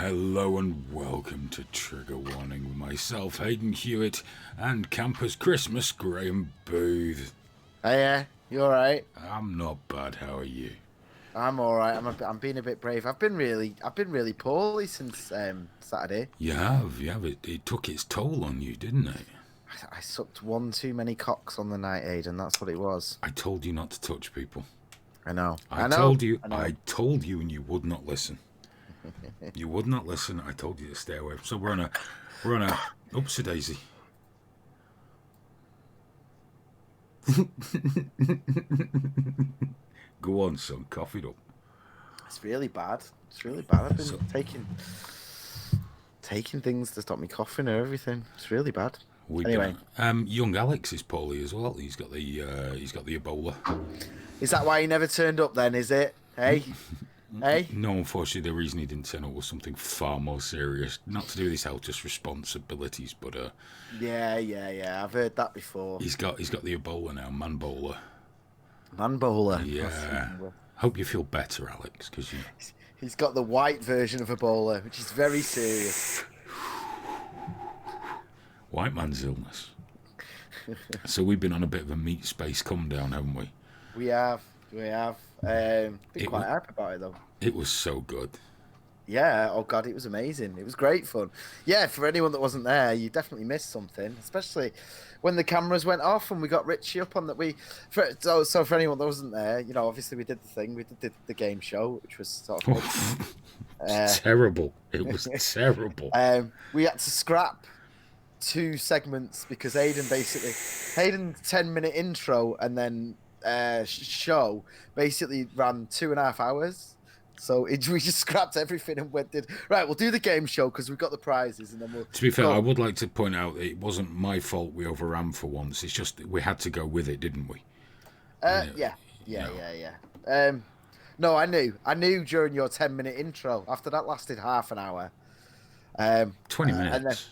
Hello and welcome to Trigger Warning with myself, Hayden Hewitt, and Campus Christmas, Graham Booth. Hey, you all right? I'm not bad. How are you? I'm all right. I'm being a bit brave. I've been really poorly since Saturday. You have. It took its toll on you, didn't it? I sucked one too many cocks on the night, Aiden. That's what it was. I told you not to touch people. I know. I told you, and you would not listen. You would not listen. I told you to stay away. So we're on a oopsie daisy. Go on, son. Cough it up. It's really bad. I've been taking things to stop me coughing or everything. It's really bad. Anyway, young Alex is poorly as well. He's got the Ebola. Is that why he never turned up then? Is it? Hey. Hey? No, unfortunately, the reason he didn't turn up was something far more serious. Not to do with his health responsibilities, but Yeah. I've heard that before. He's got the Ebola now, Manbola. Manbola. Yeah. Hope you feel better, Alex, because he's got the white version of Ebola, which is very serious. White man's illness. So we've been on a bit of a meat space come down, haven't we? We have. Been quite happy about it though. It was so good. Yeah, oh god, it was amazing. It was great fun. Yeah, for anyone that wasn't there, you definitely missed something, especially when the cameras went off and we got Richie up on that. So for anyone that wasn't there, obviously we did the thing. We did the game show, which was sort of terrible. It was terrible. We had to scrap 2 segments because Hayden's 10-minute intro and then show basically ran 2.5 hours. So we just scrapped everything and we'll do the game show because we've got the prizes and then we'll. To be fair, I would like to point out that it wasn't my fault we overran for once. It's just we had to go with it, didn't we? Yeah. No, I knew during your 10-minute intro. After that lasted half an hour. 20 minutes.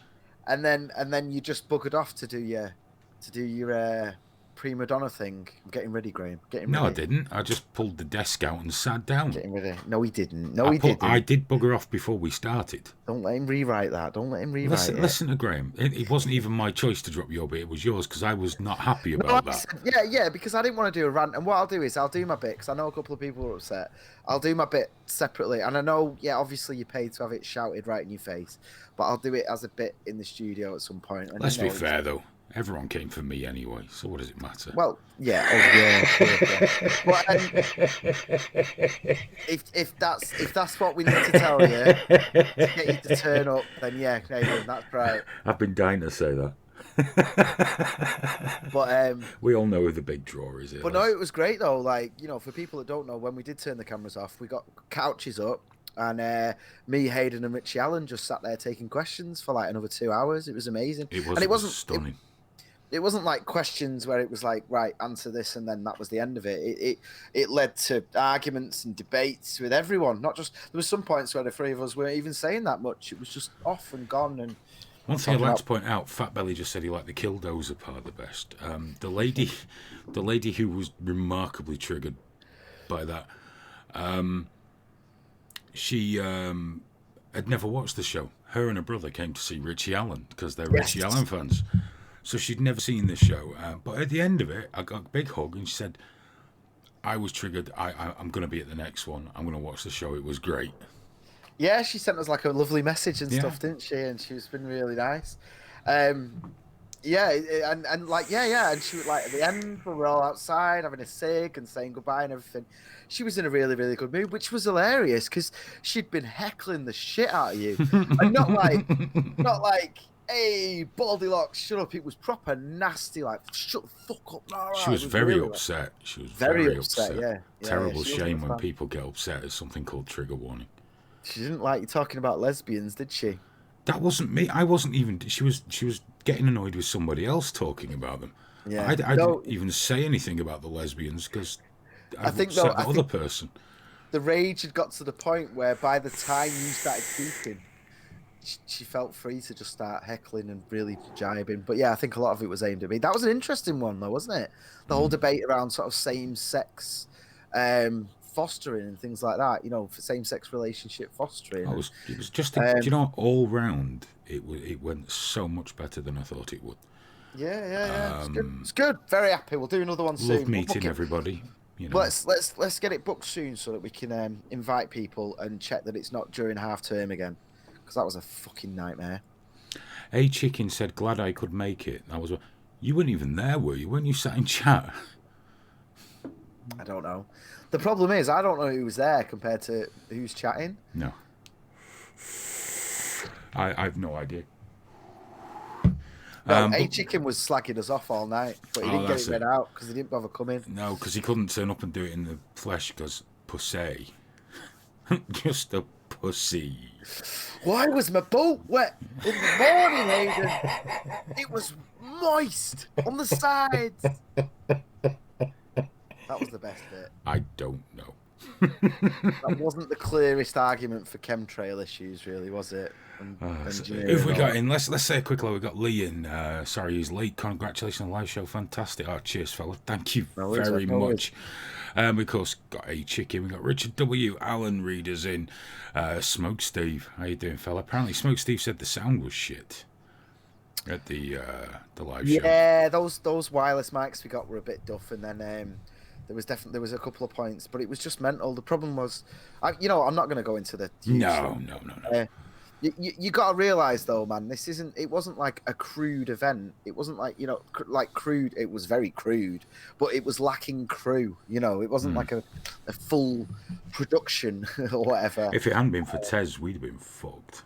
And then you just buggered off to do your prima donna thing. I'm getting ready, Graham. No, I didn't. I just pulled the desk out and sat down. Getting ready. No, he didn't. I did bugger off before we started. Don't let him rewrite that. Listen to Graham. It wasn't even my choice to drop your bit. It was yours because I was not happy about that. Yeah, because I didn't want to do a rant. And what I'll do is I'll do my bit because I know a couple of people are upset. I'll do my bit separately. And I know, obviously you paid to have it shouted right in your face. But I'll do it as a bit in the studio at some point. And let's be fair, though. Everyone came for me anyway, so what does it matter? Well, yeah. Well, if that's what we need to tell you to get you to turn up, then yeah, that's right. I've been dying to say that. But we all know who the big draw is. But no, it was great though. Like, for people that don't know, when we did turn the cameras off, we got couches up. And me, Hayden, and Richie Allen just sat there taking questions for like another 2 hours. It was amazing. It wasn't stunning. It wasn't like questions where it was like, right, answer this, and then that was the end of it. It led to arguments and debates with everyone. Not just there was some points where the 3 of us weren't even saying that much. It was just off and gone. And one thing I'd like to point out, Fat Belly just said he liked the Killdozer part the best. The lady who was remarkably triggered by that, she had never watched the show. Her and her brother came to see Richie Allen because they're Richie Allen fans. So she'd never seen this show. But at the end of it, I got a big hug and she said, I was triggered. I'm going to be at the next one. I'm going to watch the show. It was great. Yeah, she sent us like a lovely message and stuff, didn't she? And she's been really nice. And she was like, at the end, we were all outside having a cig and saying goodbye and everything. She was in a really, really good mood, which was hilarious because she'd been heckling the shit out of you. And not like, hey, Baldylocks, shut up. It was proper nasty, like, shut the fuck up. No, she was very upset. She was very upset. Yeah. Terrible shame when people get upset at something called trigger warning. She didn't like you talking about lesbians, did she? That wasn't me. I wasn't even. She was getting annoyed with somebody else talking about them. Yeah. I didn't even say anything about the lesbians because I think the other person. The rage had got to the point where by the time you started speaking, she felt free to just start heckling and really jibing. But yeah, I think a lot of it was aimed at me. That was an interesting one though, wasn't it? The whole debate around sort of same-sex fostering and things like that. You know, for same-sex relationship fostering. It was just, do you know, all round, it went so much better than I thought it would. Yeah. It's good. It's good. Very happy. We'll do another one soon. Love meeting everybody. You know. Let's get it booked soon so that we can invite people and check that it's not during half term again, because that was a fucking nightmare. A Chicken said, "Glad I could make it." That was. You weren't even there, were you? Weren't you sat in chat? I don't know. The problem is, I don't know who was there compared to who's chatting. No. I have no idea. No, A Chicken was slacking us off all night, but he didn't get it read out because he didn't bother coming. No, because he couldn't turn up and do it in the flesh because pussy. Just a pussy. Why was my boot wet in the morning, Hayden? It was moist on the sides. That was the best bit. I don't know. That wasn't the clearest argument for chemtrail issues, really, was it? If we got in, let's say a quick look. We got Lee in. Sorry, he's late. Congratulations on the live show. Fantastic. Oh, cheers, fella. Thank you very much. We of course got A Chicken. We got Richard W. Allen readers in. Smoke Steve. How you doing, fella? Apparently, Smoke Steve said the sound was shit at the live show. Yeah, those wireless mics we got were a bit duff, and then there was a couple of points, but it was just mental. The problem was, I'm not going to go into the no. You got to realize though, man, it wasn't like a crude event. It wasn't like, like crude. It was very crude, but it was lacking crew. It wasn't like a full production or whatever. If it hadn't been for Tez, we'd have been fucked.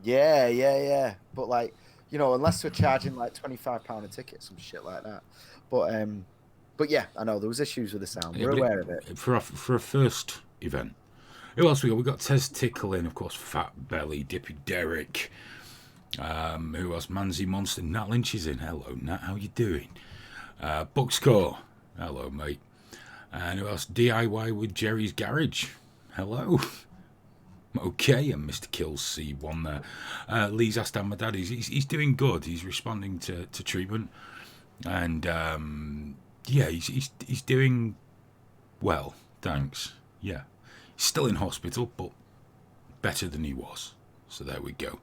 Yeah. But like, unless we're charging like £25 a ticket, some shit like that. But yeah, I know there was issues with the sound. We're aware of it. For a first event. Who else we got? We got Tez Tickle in, of course, Fat Belly, Dippy Derrick. Who else? Manzy Monster. Nat Lynch is in. Hello, Nat. How you doing? Buckscore. Hello, mate. And who else? DIY with Jerry's Garage. Hello. Okay, and Mr. Kills C1 there. Lee's asked my dad. He's doing good. He's responding to treatment. And, yeah, he's doing well. Thanks. Yeah. Still in hospital, but better than he was. So there we go.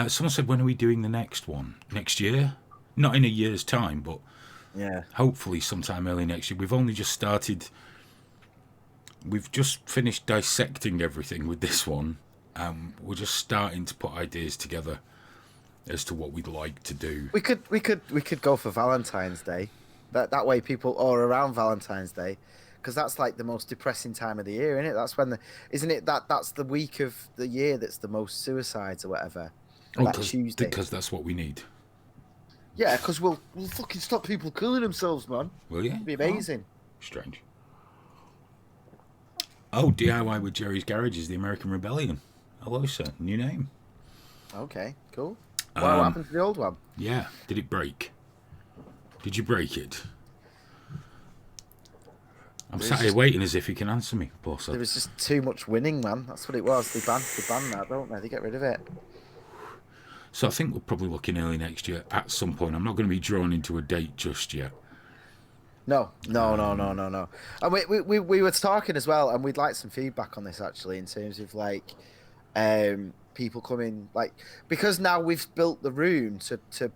Someone said, when are we doing the next one? Next year? Not in a year's time, but yeah, hopefully sometime early next year. We've only just started. We've just finished dissecting everything with this one. We're just starting to put ideas together as to what we'd like to do. We could go for Valentine's Day. That way people, or around Valentine's Day. Because that's like the most depressing time of the year, isn't it? That's when that's the week of the year that's the most suicides or whatever. That Tuesday. Because that's what we need. Yeah, because we'll fucking stop people killing themselves, man. Will you? It'd be amazing. Strange. Oh, DIY with Jerry's Garage is the American Rebellion. Hello, sir. New name. Okay, cool. What happened to the old one? Yeah. Did it break? Did you break it? I'm sat here waiting as if he can answer me, boss. There was just too much winning, man. That's what it was. They banned that, don't they? They get rid of it. So I think we're probably looking early next year at some point. I'm not going to be drawn into a date just yet. No. And we were talking as well, and we'd like some feedback on this actually, in terms of like people coming, like, because now we've built the room to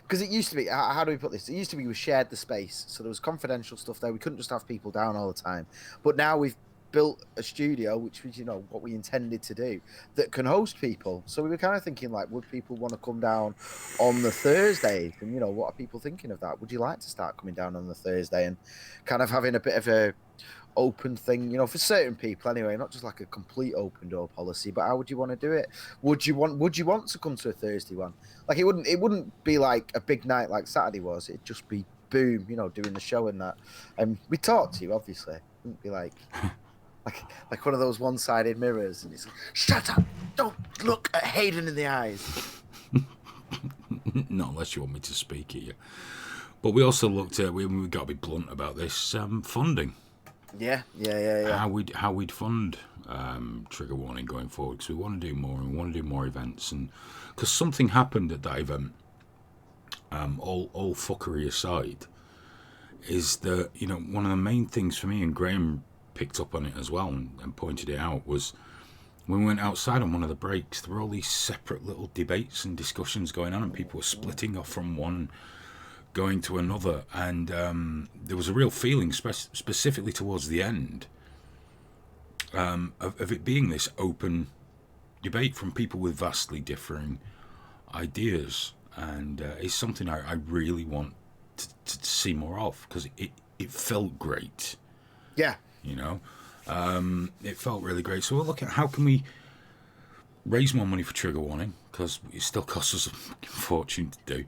because it used to be, how do we put this? It used to be we shared the space, so there was confidential stuff there. We couldn't just have people down all the time. But now we've built a studio, which was, what we intended to do, that can host people. So we were kind of thinking, like, would people want to come down on the Thursdays? And, what are people thinking of that? Would you like to start coming down on the Thursday and kind of having a bit of a open thing, for certain people anyway, not just like a complete open door policy, but how would you want to do it? Would you want to come to a Thursday one? Like, it wouldn't be like a big night like Saturday was. It'd just be boom, doing the show and that. And we talk to you, obviously. It wouldn't be like like one of those one-sided mirrors, and it's like, shut up, don't look at Hayden in the eyes. Not unless you want me to speak at you. But we also looked at, we've got to be blunt about this, funding. Yeah. How we'd fund Trigger Warning going forward, because we want to do more, and we want to do more events, and because something happened at that event, all fuckery aside, is that one of the main things for me, and Graham picked up on it as well and pointed it out was when we went outside on one of the breaks, there were all these separate little debates and discussions going on, and people were splitting off from one, going to another, and there was a real feeling, specifically towards the end, of it being this open debate from people with vastly differing ideas, and it's something I really want to see more of, because it felt great. Yeah. You know, it felt really great. So we'll look at how can we raise more money for Trigger Warning, because it still costs us a fortune to do,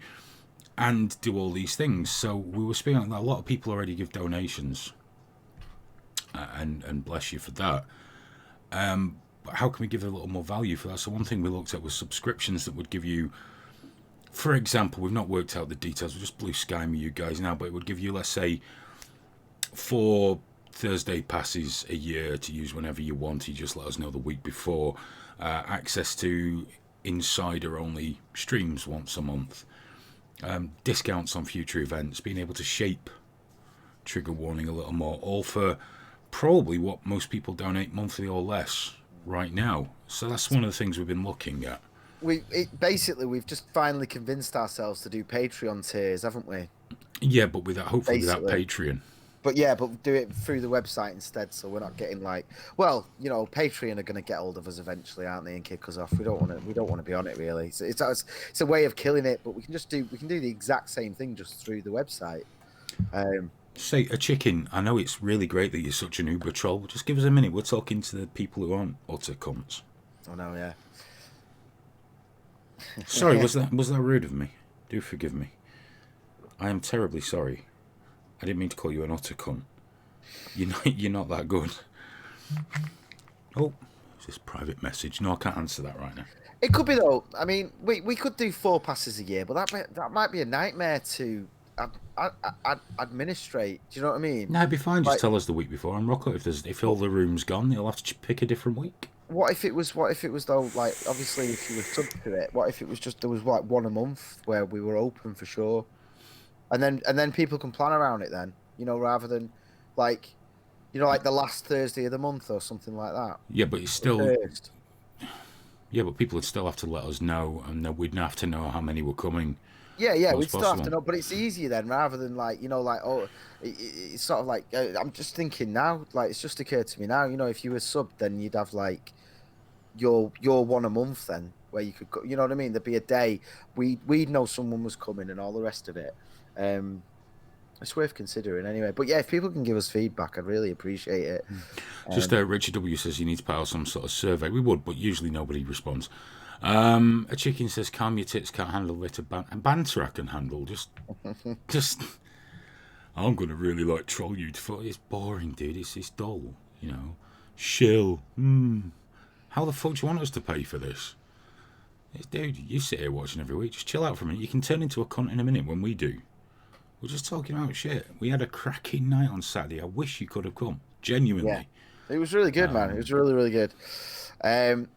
and do all these things. So we were speaking, a lot of people already give donations, and bless you for that. But how can we give a little more value for that? So one thing we looked at was subscriptions that would give you, for example, we've not worked out the details, we're just blue skying you guys now, but it would give you, let's say, 4 Thursday passes a year to use whenever you want. You just let us know the week before. Access to insider-only streams once a month. Discounts on future events. Being able to shape Trigger Warning a little more. All for probably what most people donate monthly or less right now. So that's one of the things we've been looking at. We've just finally convinced ourselves to do Patreon tiers, haven't we? Yeah, but hopefully without Patreon. But yeah, but do it through the website instead, so we're not getting like, well, you know, Patreon are going to get hold of us eventually, aren't they, and kick us off. We don't want to be on it really. So it's a way of killing it, but we can do the exact same thing just through the website. Say a chicken. I know it's really great that you're such an Uber troll, but just give us a minute. We're talking to the people who aren't utter cunts. Oh no, yeah. Sorry, was that rude of me? Do forgive me. I am terribly sorry. I didn't mean to call you an utter cunt. You're not that good. Oh, is this private message? No, I can't answer that right now. It could be though. I mean, we could do 4 passes a year, but that might be a nightmare to administrate. Do you know what I mean? No, it'd be fine. Just tell us the week before and rock it. If all the room's gone, you'll have to pick a different week. What if it was though, like, obviously if you were sub to it, what if it was just there was like 1 a month where we were open for sure, and then people can plan around it then, you know, rather than like, you know, like the last Thursday of the month or something like that. Yeah, but it's still. Yeah, but people would still have to let us know, and then we'd have to know how many were coming. Yeah, we'd still have to know, but it's easier then, rather than like, you know, like, oh, it's sort of like, I'm just thinking now, like, it's just occurred to me now, you know, if you were sub, then you'd have like your 1 a month then, where you could go, you know what I mean? There'd be a day we'd know someone was coming and all the rest of it. It's worth considering anyway. But yeah, if people can give us feedback, I'd really appreciate it. Just Richard W says you need to put out some sort of survey. We would, but usually nobody responds. A chicken says, calm your tits, can't handle a bit of banter I can handle. Just I'm going to really like troll you. It's boring, dude. It's dull, you know. Shill. How the fuck do you want us to pay for this? Dude, you sit here watching every week. Just chill out for a minute. You can turn into a cunt in a minute when we do. We're just talking about shit. We had a cracking night on Saturday. I wish you could have come. Genuinely. Yeah. It was really good, man. It was really, really good. The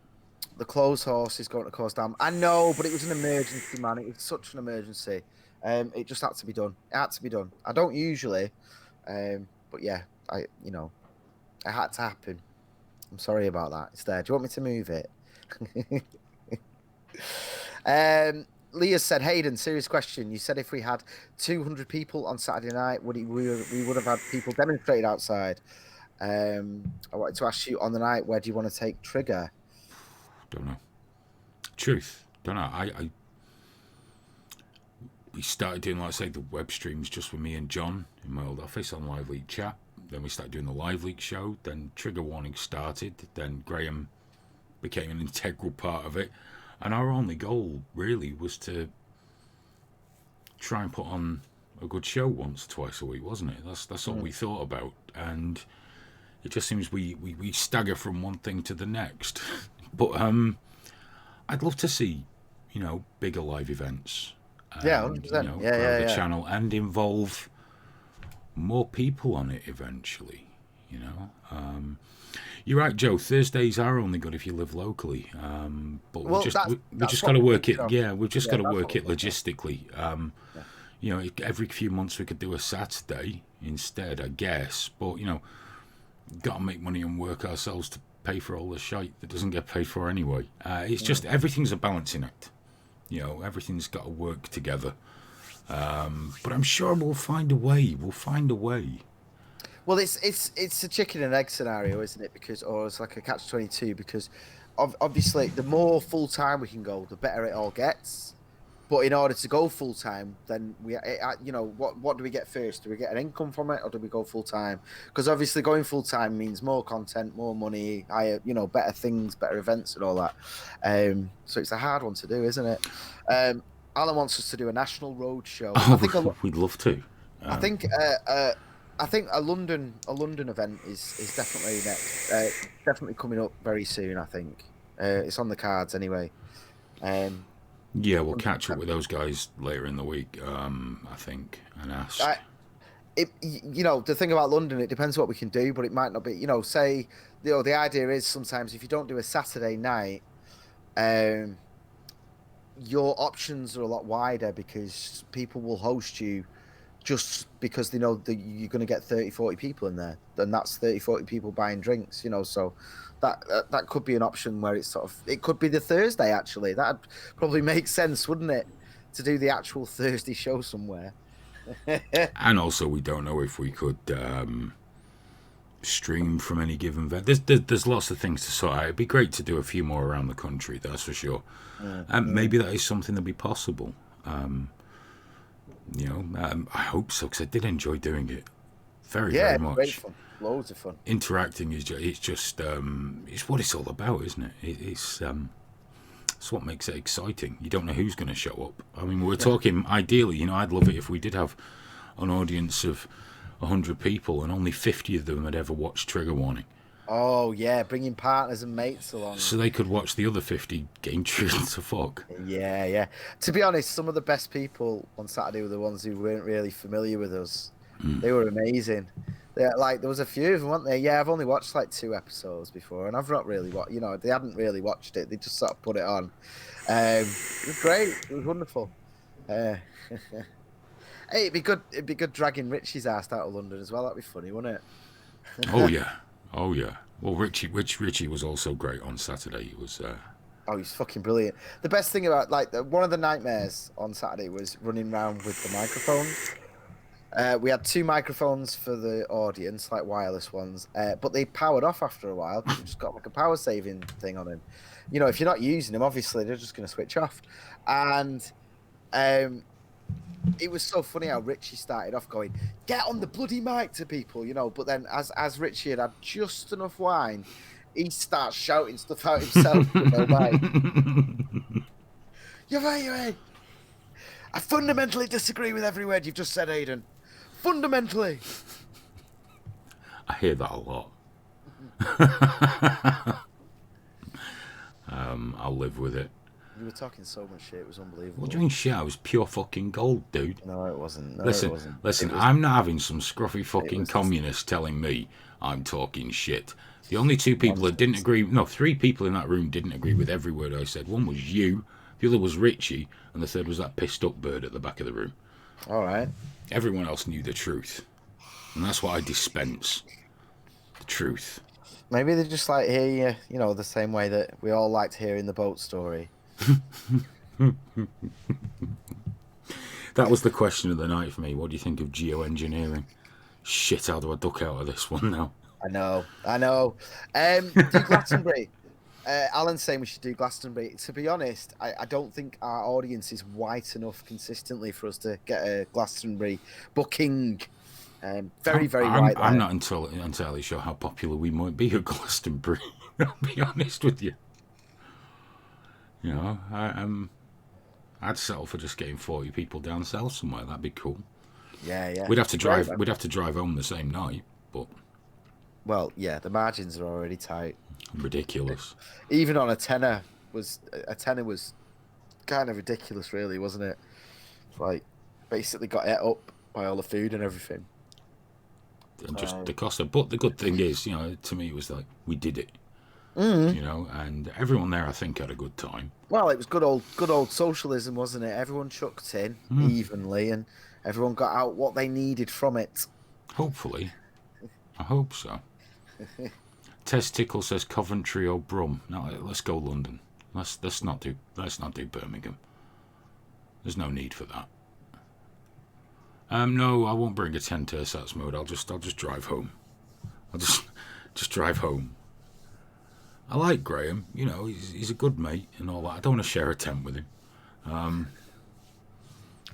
clothes horse is going to cause damage. I know, but it was an emergency, man. It was such an emergency. It just had to be done. It had to be done. I don't usually, but yeah, it had to happen. I'm sorry about that. It's there. Do you want me to move it? Leah said, Hayden, serious question. You said if we had 200 people on Saturday night, we would have had people demonstrate outside. I wanted to ask you on the night, where do you want to take Trigger? Don't know. Truth. Don't know. We started doing, like I say, the web streams just with me and John in my old office on Live Leak chat. Then we started doing the Live Leak show. Then Trigger Warning started. Then Graham became an integral part of it. And our only goal, really, was to try and put on a good show once or twice a week, wasn't it? That's all we thought about. And it just seems we stagger from one thing to the next. But I'd love to see, you know, bigger live events. Yeah, 100%. You know, grow the channel and involve more people on it eventually, you know. You're right, Joe. Thursdays are only good if you live locally, but we just got to work it. Yeah, we've just got to work it logistically. You know, every few months we could do a Saturday instead, I guess. But you know, got to make money and work ourselves to pay for all the shite that doesn't get paid for anyway. It's just everything's a balancing act. You know, everything's got to work together. But I'm sure we'll find a way. We'll find a way. Well, it's a chicken and egg scenario, isn't it? Because, or it's like a catch-22. Because, obviously, the more full time we can go, the better it all gets. But in order to go full time, then what do we get first? Do we get an income from it, or do we go full time? Because obviously, going full time means more content, more money, higher, better things, better events, and all that. So it's a hard one to do, isn't it? Alan wants us to do a national road show. Oh, we'd love to. I think a London event is definitely next. Definitely coming up very soon. I think it's on the cards anyway. Yeah, we'll catch up with those guys later in the week. I think, and ask. The thing about London, it depends what we can do, but it might not be. Say the idea is sometimes if you don't do a Saturday night, your options are a lot wider because people will host you. Just because they know that you're going to get 30, 40 people in there, and that's 30, 40 people buying drinks, so that could be an option where it's it could be the Thursday, actually. That'd probably make sense, wouldn't it, to do the actual Thursday show somewhere. And also, we don't know if we could stream from any given event. There's lots of things to sort out. It'd be great to do a few more around the country, that's for sure. And maybe that is something that'd be possible. I hope so, because I did enjoy doing it very much. Great fun. Loads of fun. Interacting is just it's what it's all about, isn't it? It's what makes it exciting. You don't know who's going to show up. I mean, we're talking ideally. I'd love it if we did have an audience of 100 people and only 50 of them had ever watched Trigger Warning. Oh yeah, bringing partners and mates along, so they could watch the other 50 game Trigger to fuck. Yeah. To be honest, some of the best people on Saturday were the ones who weren't really familiar with us. They were amazing. There was a few of them, weren't there? Yeah, I've only watched like 2 episodes before, and I've not really watched. They hadn't really watched it. They just sort of put it on. It was great. It was wonderful. Hey, it'd be good. It'd be good dragging Richie's ass out of London as well. That'd be funny, wouldn't it? Oh yeah. Well, Richie was also great on Saturday. He was. He's fucking brilliant. The best thing about one of the nightmares on Saturday was running around with the microphones. We had 2 microphones for the audience, like wireless ones, but they powered off after a while because we just got like a power saving thing on them. If you're not using them, obviously they're just going to switch off. And it was so funny how Richie started off going, "Get on the bloody mic" to people, But then as Richie had just enough wine, he starts shouting stuff out himself. You're right. I fundamentally disagree with every word you've just said, Aidan. Fundamentally. I hear that a lot. I'll live with it. You were talking so much shit, it was unbelievable. What do you mean shit? It was pure fucking gold, dude. No, it wasn't. Listen, I'm not having some scruffy fucking communist telling me I'm talking shit. The only 2 people that didn't agree, 3 people in that room didn't agree with every word I said. One was you, the other was Richie, and the third was that pissed up bird at the back of the room. All right. Everyone else knew the truth. And that's what I dispense. The truth. Maybe they just like hear you, the same way that we all liked hearing the boat story. That was the question of the night for me. What do you think of geoengineering? Shit, how do I duck out of this one now? I know. Do Glastonbury. Alan's saying we should do Glastonbury. To be honest, I don't think our audience is white enough consistently for us to get a Glastonbury booking. Very white. I'm not entirely sure how popular we might be at Glastonbury. I'll be honest with you. I'd settle for just getting 40 people down south somewhere. That'd be cool. Yeah. We'd have to drive. We'd have to drive home the same night, but. Well, yeah, the margins are already tight. Ridiculous. Even on a tenner was kind of ridiculous, really, wasn't it? Like, basically got ate up by all the food and everything. And just the cost of. But the good thing is, to me, it was like we did it. And everyone there, I think, had a good time. Well, it was good old socialism, wasn't it? Everyone chucked in evenly, and everyone got out what they needed from it. Hopefully, I hope so. Testicle says Coventry or Brum. No, let's go London. Let's not do Birmingham. There's no need for that. No, I won't bring a 10 Tersats mode. I'll just drive home. I'll just drive home. I like Graham. You know, he's a good mate and all that. I don't want to share a tent with him.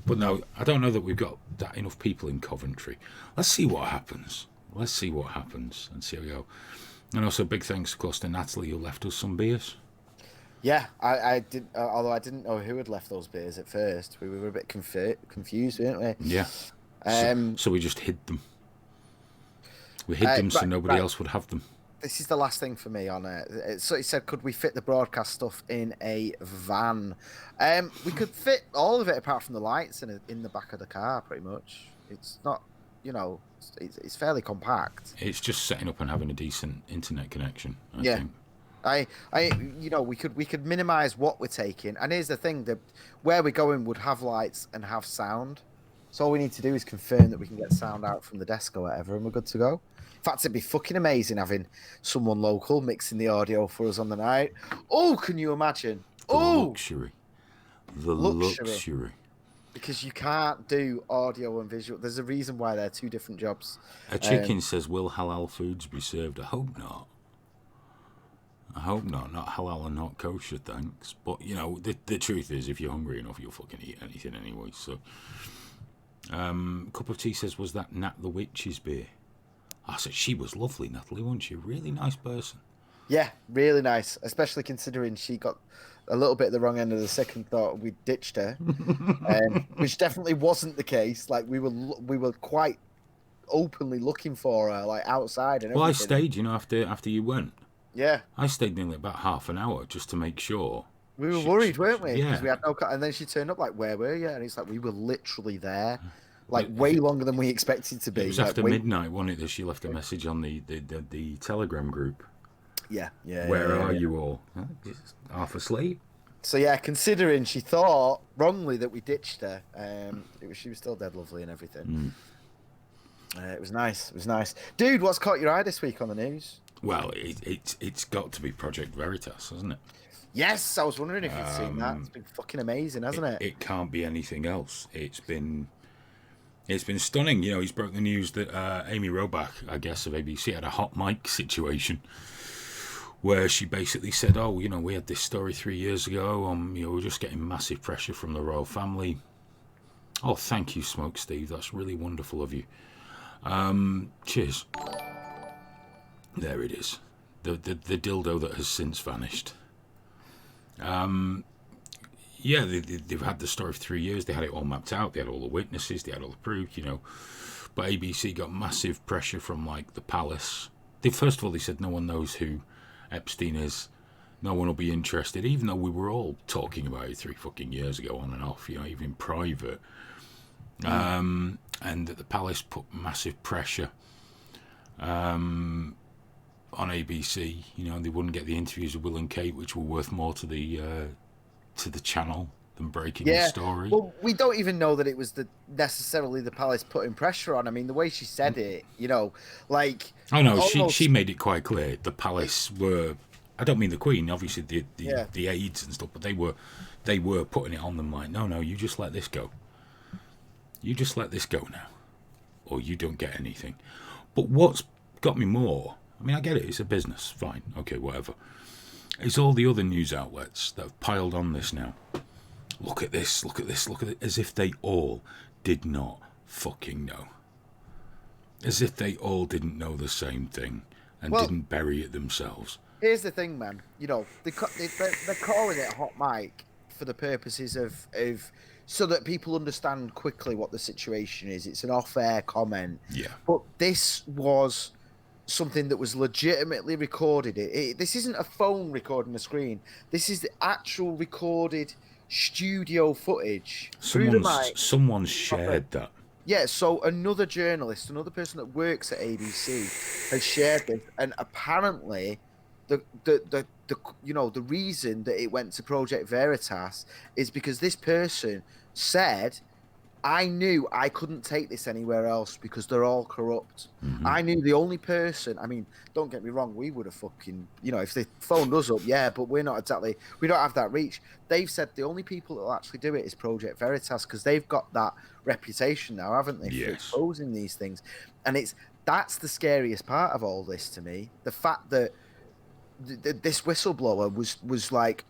But no, I don't know that we've got that enough people in Coventry. Let's see what happens. And see how we go. And also, big thanks, of course, to Natalie, who left us some beers. Yeah, I did. Although I didn't know who had left those beers at first, we were a bit confused, weren't we? Yeah. So we just hid them. We hid them so nobody else would have them. This is the last thing for me on it. So he said, could we fit the broadcast stuff in a van? We could fit all of it apart from the lights in the back of the car, pretty much. It's not, you know, it's fairly compact. It's just setting up and having a decent internet connection, I think. You know, we could minimize what we're taking. And here's the thing, that where we're going would have lights and have sound. So all we need to do is confirm that we can get sound out from the desk or whatever, and we're good to go. In fact, it'd be fucking amazing having someone local mixing the audio for us on the night. Oh, can you imagine? The luxury. Because you can't do audio and visual. There's a reason why they're two different jobs. A chicken says, will halal foods be served? I hope not. Not halal and not kosher, thanks. But, you know, the truth is, if you're hungry enough, you'll fucking eat anything anyway. So, Cup of Tea says, was that Nat the Witch's beer? I said, she was lovely, Natalie, wasn't she? Really nice person. Yeah, really nice, especially considering she got a little bit at the wrong end of the stick and thought we ditched her, which definitely wasn't the case. Like, we were quite openly looking for her, like, outside and everything. Well, I stayed, you know, after you went. Yeah. I stayed nearly about half an hour just to make sure. We were worried, weren't we? Yeah. Because we had no... And then she turned up like, where were you? And it's like, we were literally there. Like, way longer than we expected to be. It was after midnight, wasn't it, that she left a message on the Telegram group. Yeah. Where are you all? Just half asleep. So, yeah, considering she thought wrongly that we ditched her, she was still dead lovely and everything. It was nice. Dude, what's caught your eye this week on the news? Well, it's got to be Project Veritas, hasn't it? Yes, I was wondering if you'd seen that. It's been fucking amazing, hasn't it? It can't be anything else. It's been stunning. You know, he's broke the news that Amy Robach, I guess, of ABC, had a hot mic situation where she basically said, oh, you know, we had this story 3 years ago. You know, we're just getting massive pressure from the royal family. Oh, thank you, Smoke Steve. That's really wonderful of you. Cheers. There it is. The dildo that has since vanished. Yeah, they've had the story for 3 years. They had it all mapped out. They had all the witnesses. They had all the proof, you know. But ABC got massive pressure from, like, the palace. First of all, they said no one knows who Epstein is. No one will be interested, even though we were all talking about it 3 fucking years ago on and off, you know, even in private. And the palace put massive pressure on ABC, you know, and they wouldn't get the interviews with Will and Kate, which were worth more to the channel than breaking the story. Well, we don't even know that it was necessarily the palace putting pressure on. I mean, the way she said it, you know, like... Oh, no, almost... she made it quite clear. The palace were... I don't mean the Queen, obviously the aides and stuff, but they were putting it on them like, no, you just let this go. You just let this go now, or you don't get anything. But what's got me more... I mean, I get it, it's a business, fine, okay, whatever. It's all the other news outlets that have piled on this now. Look at this, as if they all did not fucking know. As if they all didn't know the same thing and didn't bury it themselves. Here's the thing, man. You know, they're calling it a hot mic for the purposes of so that people understand quickly what the situation is. It's an off-air comment. Yeah. But this was... something that was legitimately recorded. This isn't a phone recording a screen. This is the actual recorded studio footage. Someone shared that. Yeah, so another journalist, another person that works at ABC has shared this, and apparently the reason that it went to Project Veritas is because this person said I knew I couldn't take this anywhere else because they're all corrupt. Mm-hmm. I knew the only person, I mean, don't get me wrong, we would have fucking, if they phoned us up, yeah, but we don't have that reach. They've said the only people that will actually do it is Project Veritas because they've got that reputation now, haven't they, for exposing these things. And that's the scariest part of all this to me. The fact that this whistleblower was like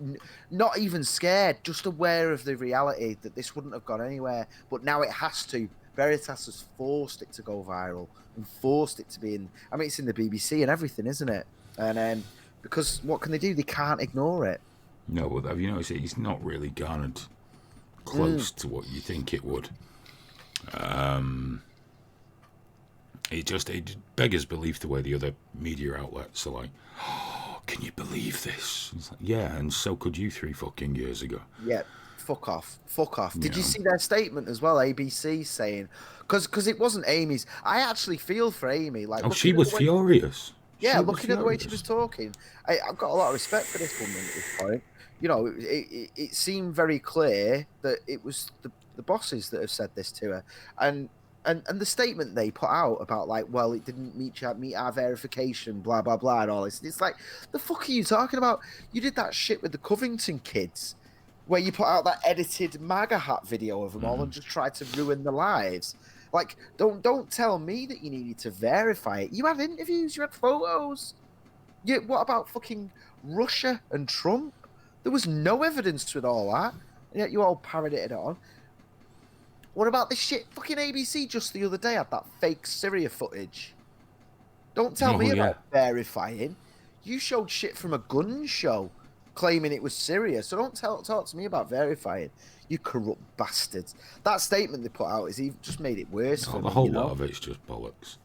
not even scared, just aware of the reality that this wouldn't have gone anywhere, but now it has to. Veritas has forced it to go viral and forced it to be in. I mean, it's in the BBC and everything, isn't it? And because what can they do? They can't ignore it. No, but have you noticed it's not really garnered close to what you think it would. It beggars belief the way the other media outlets are like, can you believe this? It's like, yeah, and so could you 3 fucking years ago. Yeah, fuck off. Did you see their statement as well? ABC saying, because it wasn't Amy's. I actually feel for Amy. Like, she was furious. Yeah, looking at the way she was talking, I've got a lot of respect for this woman at this point. It seemed very clear that it was the bosses that have said this to her, and the statement they put out about like, well, it didn't meet our verification, blah blah blah, and all this. It's like, the fuck are you talking about? You did that shit with the Covington kids, where you put out that edited MAGA hat video of them all and just tried to ruin their lives. Like, don't tell me that you needed to verify it. You had interviews, you had photos. What about fucking Russia and Trump? There was no evidence with all that, and yet you all parroted it on. What about this shit? Fucking ABC just the other day had that fake Syria footage. Don't tell me about verifying. You showed shit from a gun show claiming it was Syria, so don't talk to me about verifying. You corrupt bastards. That statement they put out is even just made it worse for me. The whole lot of it's just bollocks.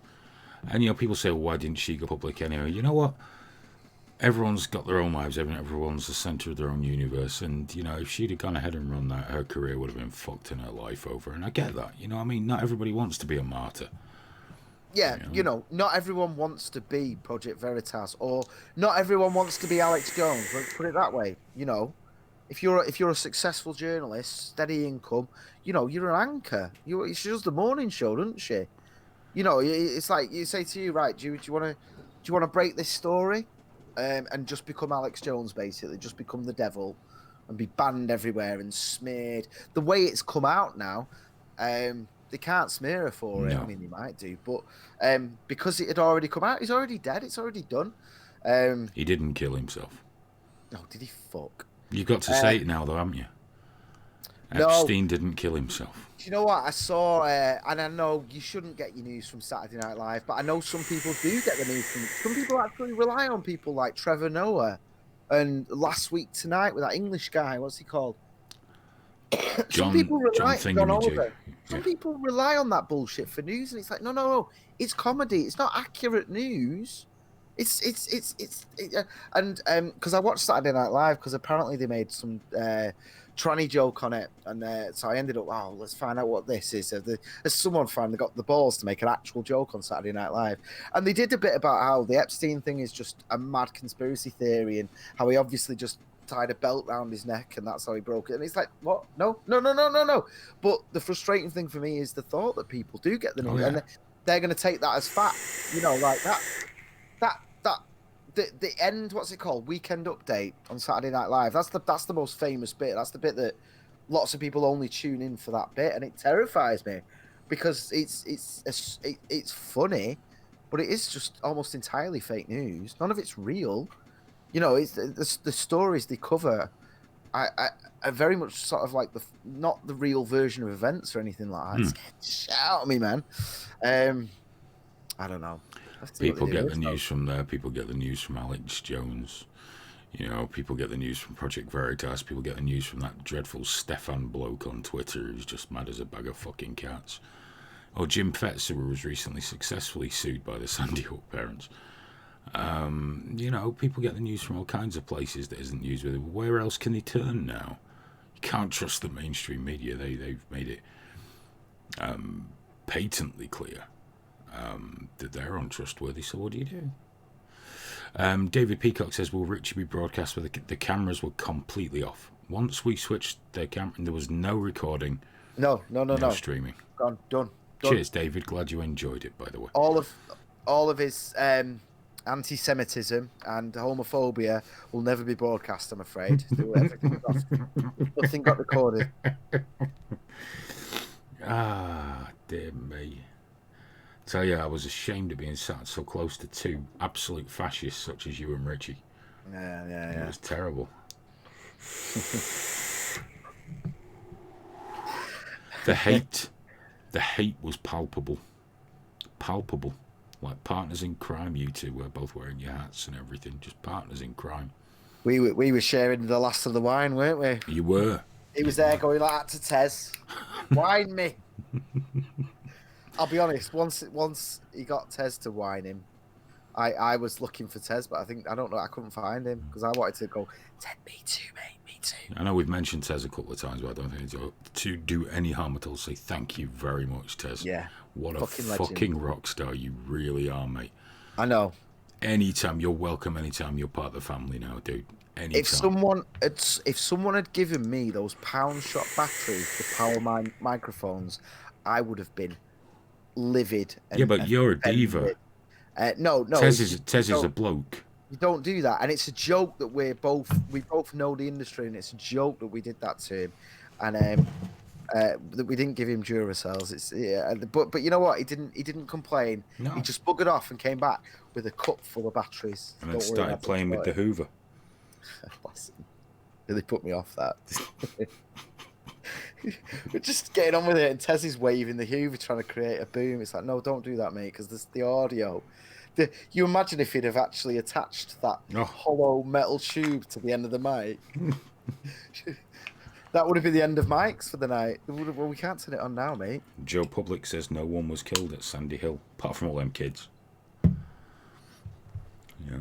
And, people say, well, why didn't she go public anyway? You know what? Everyone's got their own lives. Everyone's the centre of their own universe. And, if she'd have gone ahead and run that, her career would have been fucked and her life over. And I get that. I mean, not everybody wants to be a martyr. Yeah, not everyone wants to be Project Veritas, or not everyone wants to be Alex Jones. Let's put it that way. If you're a successful journalist, steady income, you're an anchor. She does the morning show, doesn't she? It's like you say to you, right? Do you want to break this story? And just become Alex Jones, basically, just become the devil and be banned everywhere and smeared. The way it's come out now, they can't smear her for it. I mean, they might do, but because it had already come out, he's already dead. It's already done. He didn't kill himself. No, did he? Fuck. You've got to say it now, though, haven't you? Epstein didn't kill himself. Do you know what? I saw, and I know you shouldn't get your news from Saturday Night Live, but I know some people do get the news from. Some people actually rely on people like Trevor Noah, and Last Week Tonight with that English guy. What's he called? Some people rely on that bullshit for news, and it's like, no, it's comedy. It's not accurate news. And because I watched Saturday Night Live, because apparently they made some tranny joke on it, and so I ended up, let's find out what this is. As someone finally got the balls to make an actual joke on Saturday Night Live, and they did a bit about how the Epstein thing is just a mad conspiracy theory, and how he obviously just tied a belt around his neck, and that's how he broke it. And it's like, what? No. But the frustrating thing for me is the thought that people do get the news, and they're going to take that as fact. Like that. The end, what's it called? Weekend Update on Saturday Night Live. That's the most famous bit. That's the bit that lots of people only tune in for that bit, and it terrifies me because it's funny, but it is just almost entirely fake news. None of it's real. It's the stories they cover. I very much sort of like not the real version of events or anything like that. Shout at me, man. I don't know. People get the news from there. People get the news from Alex Jones. People get the news from Project Veritas. People get the news from that dreadful Stefan bloke on Twitter who's just mad as a bag of fucking cats. Or Jim Fetzer, who was recently successfully sued by the Sandy Hook parents. People get the news from all kinds of places that isn't news with it. Where else can they turn now? You can't trust the mainstream media. They've made it patently clear that they're untrustworthy. So what do you do? David Peacock says, will Richie be broadcast with the cameras were completely off? Once we switched their camera and there was no recording No, no, no, No no. streaming. Gone, done. Cheers, David. Glad you enjoyed it, by the way. All of his anti-Semitism and homophobia will never be broadcast. I'm afraid. Everything was off. Nothing got recorded. Ah, dear me. Tell you, I was ashamed of being sat so close to two absolute fascists such as you and Richie. Yeah. It was terrible. The hate was palpable. Like partners in crime, you two were both wearing your hats and everything, just partners in crime. We were sharing the last of the wine, weren't we? You were. He was there going like that to Tez. Wine me. I'll be honest, once he got Tez to wine him, I was looking for Tez, but I don't know, I couldn't find him because I wanted to go, Ted, me too, mate, me too. I know we've mentioned Tez a couple of times, but I don't think to do any harm at all. Say thank you very much, Tez. Yeah. What a fucking rock star you really are, mate. I know. Anytime, you're welcome. Anytime, you're part of the family now, dude. Anytime. If someone had given me those pound shot batteries to power my microphones, I would have been livid. But you're a diva. No. Tez is a bloke. You don't do that, and it's a joke that we both know the industry, and it's a joke that we did that to him, and that we didn't give him Duracells. But you know what? He didn't complain. No. He just buggered off and came back with a cup full of batteries. And then started playing with the Hoover. Really put me off that. We're just getting on with it, and Tez is waving the Hoover, trying to create a boom. It's like, no, don't do that, mate, because the audio. You imagine if he'd have actually attached that hollow metal tube to the end of the mic. That would have been the end of mics for the night. Well, we can't turn it on now, mate. Joe Public says no one was killed at Sandy Hill, apart from all them kids. Yeah.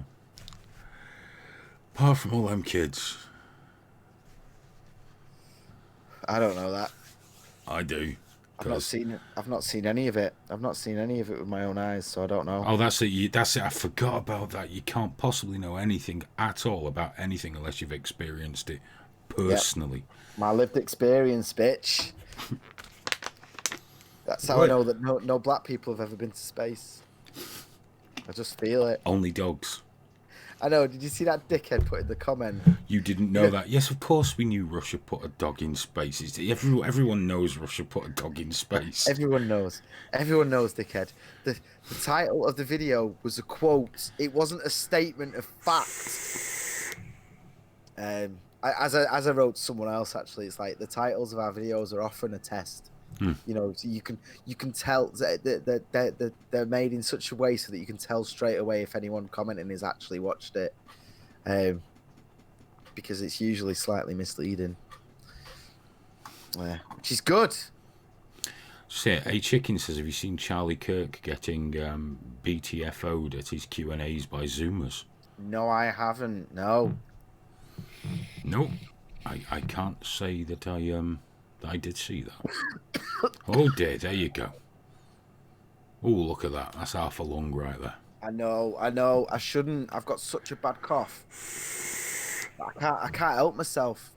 Apart from all them kids. I don't know that. I do. I've not seen it. I've not seen any of it. I've not seen any of it with my own eyes, so I don't know. Oh, that's it. That's it. I forgot about that. You can't possibly know anything at all about anything unless you've experienced it personally. Yep. My lived experience, bitch. That's how I know that no black people have ever been to space. I just feel it. Only dogs. I know. Did you see that dickhead put in the comment? You didn't know that? Yes, of course we knew Russia put a dog in space. Everyone knows Russia put a dog in space. Everyone knows. Everyone knows, dickhead. The title of the video was a quote. It wasn't a statement of fact. As I wrote to someone else, actually, it's like the titles of our videos are often a test. You know, so you can tell that they're made in such a way so that you can tell straight away if anyone commenting has actually watched it, because it's usually slightly misleading, which is good. So, A Chicken says, have you seen Charlie Kirk getting BTFO'd at his Q&As by Zoomers? No, I haven't. No, I can't say that I did see that. Oh dear, there you go. Oh, look at that. That's half a lung right there. I know. I shouldn't. I've got such a bad cough. I can't help myself.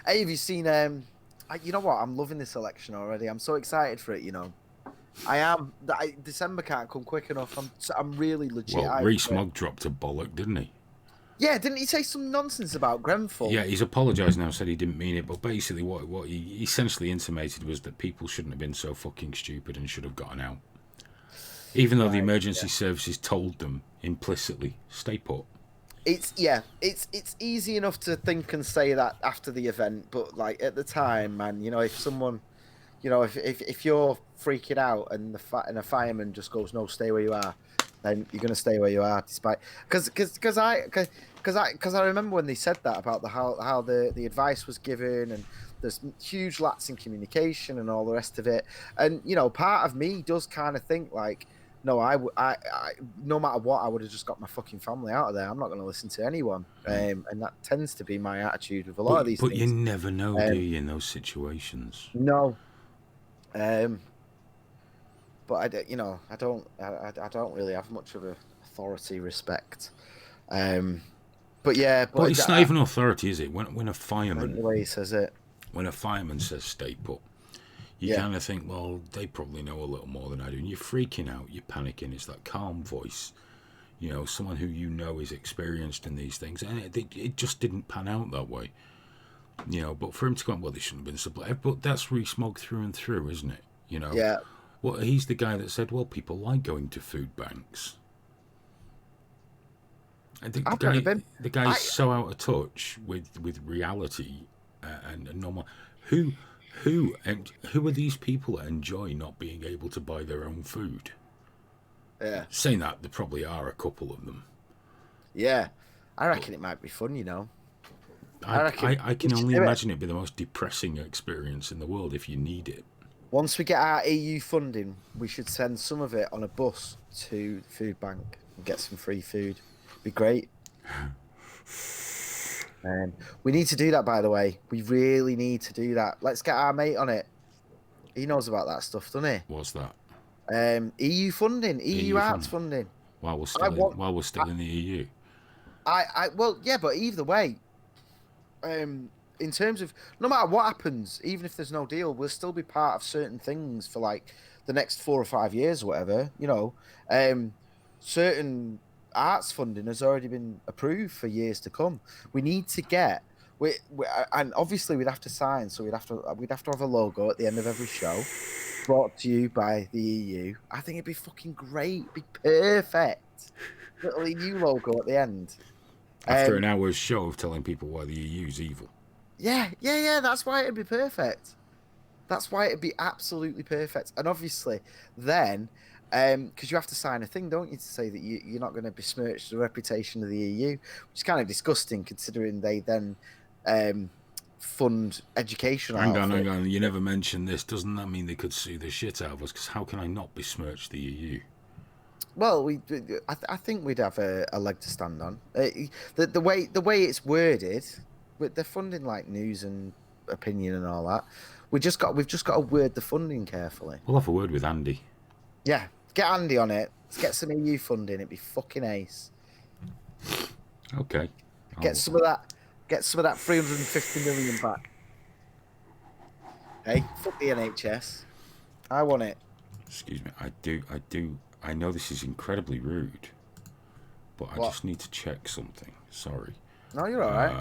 Hey, have you seen? You know what? I'm loving this election already. I'm so excited for it. You know, I am. December can't come quick enough. I'm really legit. Well, Rees-Mogg dropped a bollock, didn't he? Yeah, didn't he say some nonsense about Grenfell? Yeah, he's apologised now, said he didn't mean it, but basically what he essentially intimated was that people shouldn't have been so fucking stupid and should have gotten out. Even though the emergency services told them implicitly, stay put. It's easy enough to think and say that after the event, but like at the time, man, you know, if someone, you know, if you're freaking out and a fireman just goes, no, stay where you are, then you're gonna stay where you are, despite because I remember when they said that about how the advice was given, and there's huge lacks in communication and all the rest of it, and you know, part of me does kind of think like, no, I no matter what, I would have just got my fucking family out of there. I'm not going to listen to anyone, and that tends to be my attitude with a lot of these things. But you never know, do you, in those situations? No. But I don't really have much of a authority respect. But yeah, but it's not even authority, is it? When a fireman, the way he says it, when a fireman says stay put, you Yeah. kind of think, well, they probably know a little more than I do. And you're freaking out, you're panicking. It's that calm voice, someone who is experienced in these things. And it just didn't pan out that way. But for him to go, well, they shouldn't have been supplied. But that's Rees-Mogg through and through, isn't it? Yeah. Well, he's the guy that said, well, people like going to food banks. And the I've never guy, been. the guy's I so out of touch with reality and normal. Who, who are these people that enjoy not being able to buy their own food? Yeah. Saying that, there probably are a couple of them. Yeah. I reckon it might be fun, I reckon I we can should only do it. imagine it'd be the most depressing experience in the world if you need it. Once we get our EU funding, we should send some of it on a bus to the food bank and get some free food. Be great. We need to do that, by the way. We really need to do that. Let's get our mate on it. He knows about that stuff, doesn't he? What's that? EU funding, EU arts funding. While we're I still want. while we're still in the EU. Well, yeah, but either way, in terms of no matter what happens, even if there's no deal, we'll still be part of certain things for like the next 4 or 5 years or whatever. Certain arts funding has already been approved for years to come. We need to get. And obviously we'd have to sign, so we'd have to have a logo at the end of every show, brought to you by the EU. I think it'd be fucking great, it'd be perfect. Little EU logo at the end. After an hour's show of telling people why the EU's evil. Yeah. That's why it'd be perfect. That's why it'd be absolutely perfect. And obviously, then, because you have to sign a thing, don't you, to say that you're not going to besmirch the reputation of the EU, which is kind of disgusting considering they then fund education. Hang on. You never mentioned this. Doesn't that mean they could sue the shit out of us? Because how can I not besmirch the EU? Well, I think we'd have a leg to stand on. The way it's worded, with they're funding like news and opinion and all that. We've just got to word the funding carefully. We'll have a word with Andy. Yeah, get Andy on it. Let's get some EU funding. It'd be fucking ace. Okay. Get some of that. Get some of that 350 million back. Hey, fuck the NHS. I want it. Excuse me. I do. I know this is incredibly rude, but I just need to check something. Sorry. No, you're all right.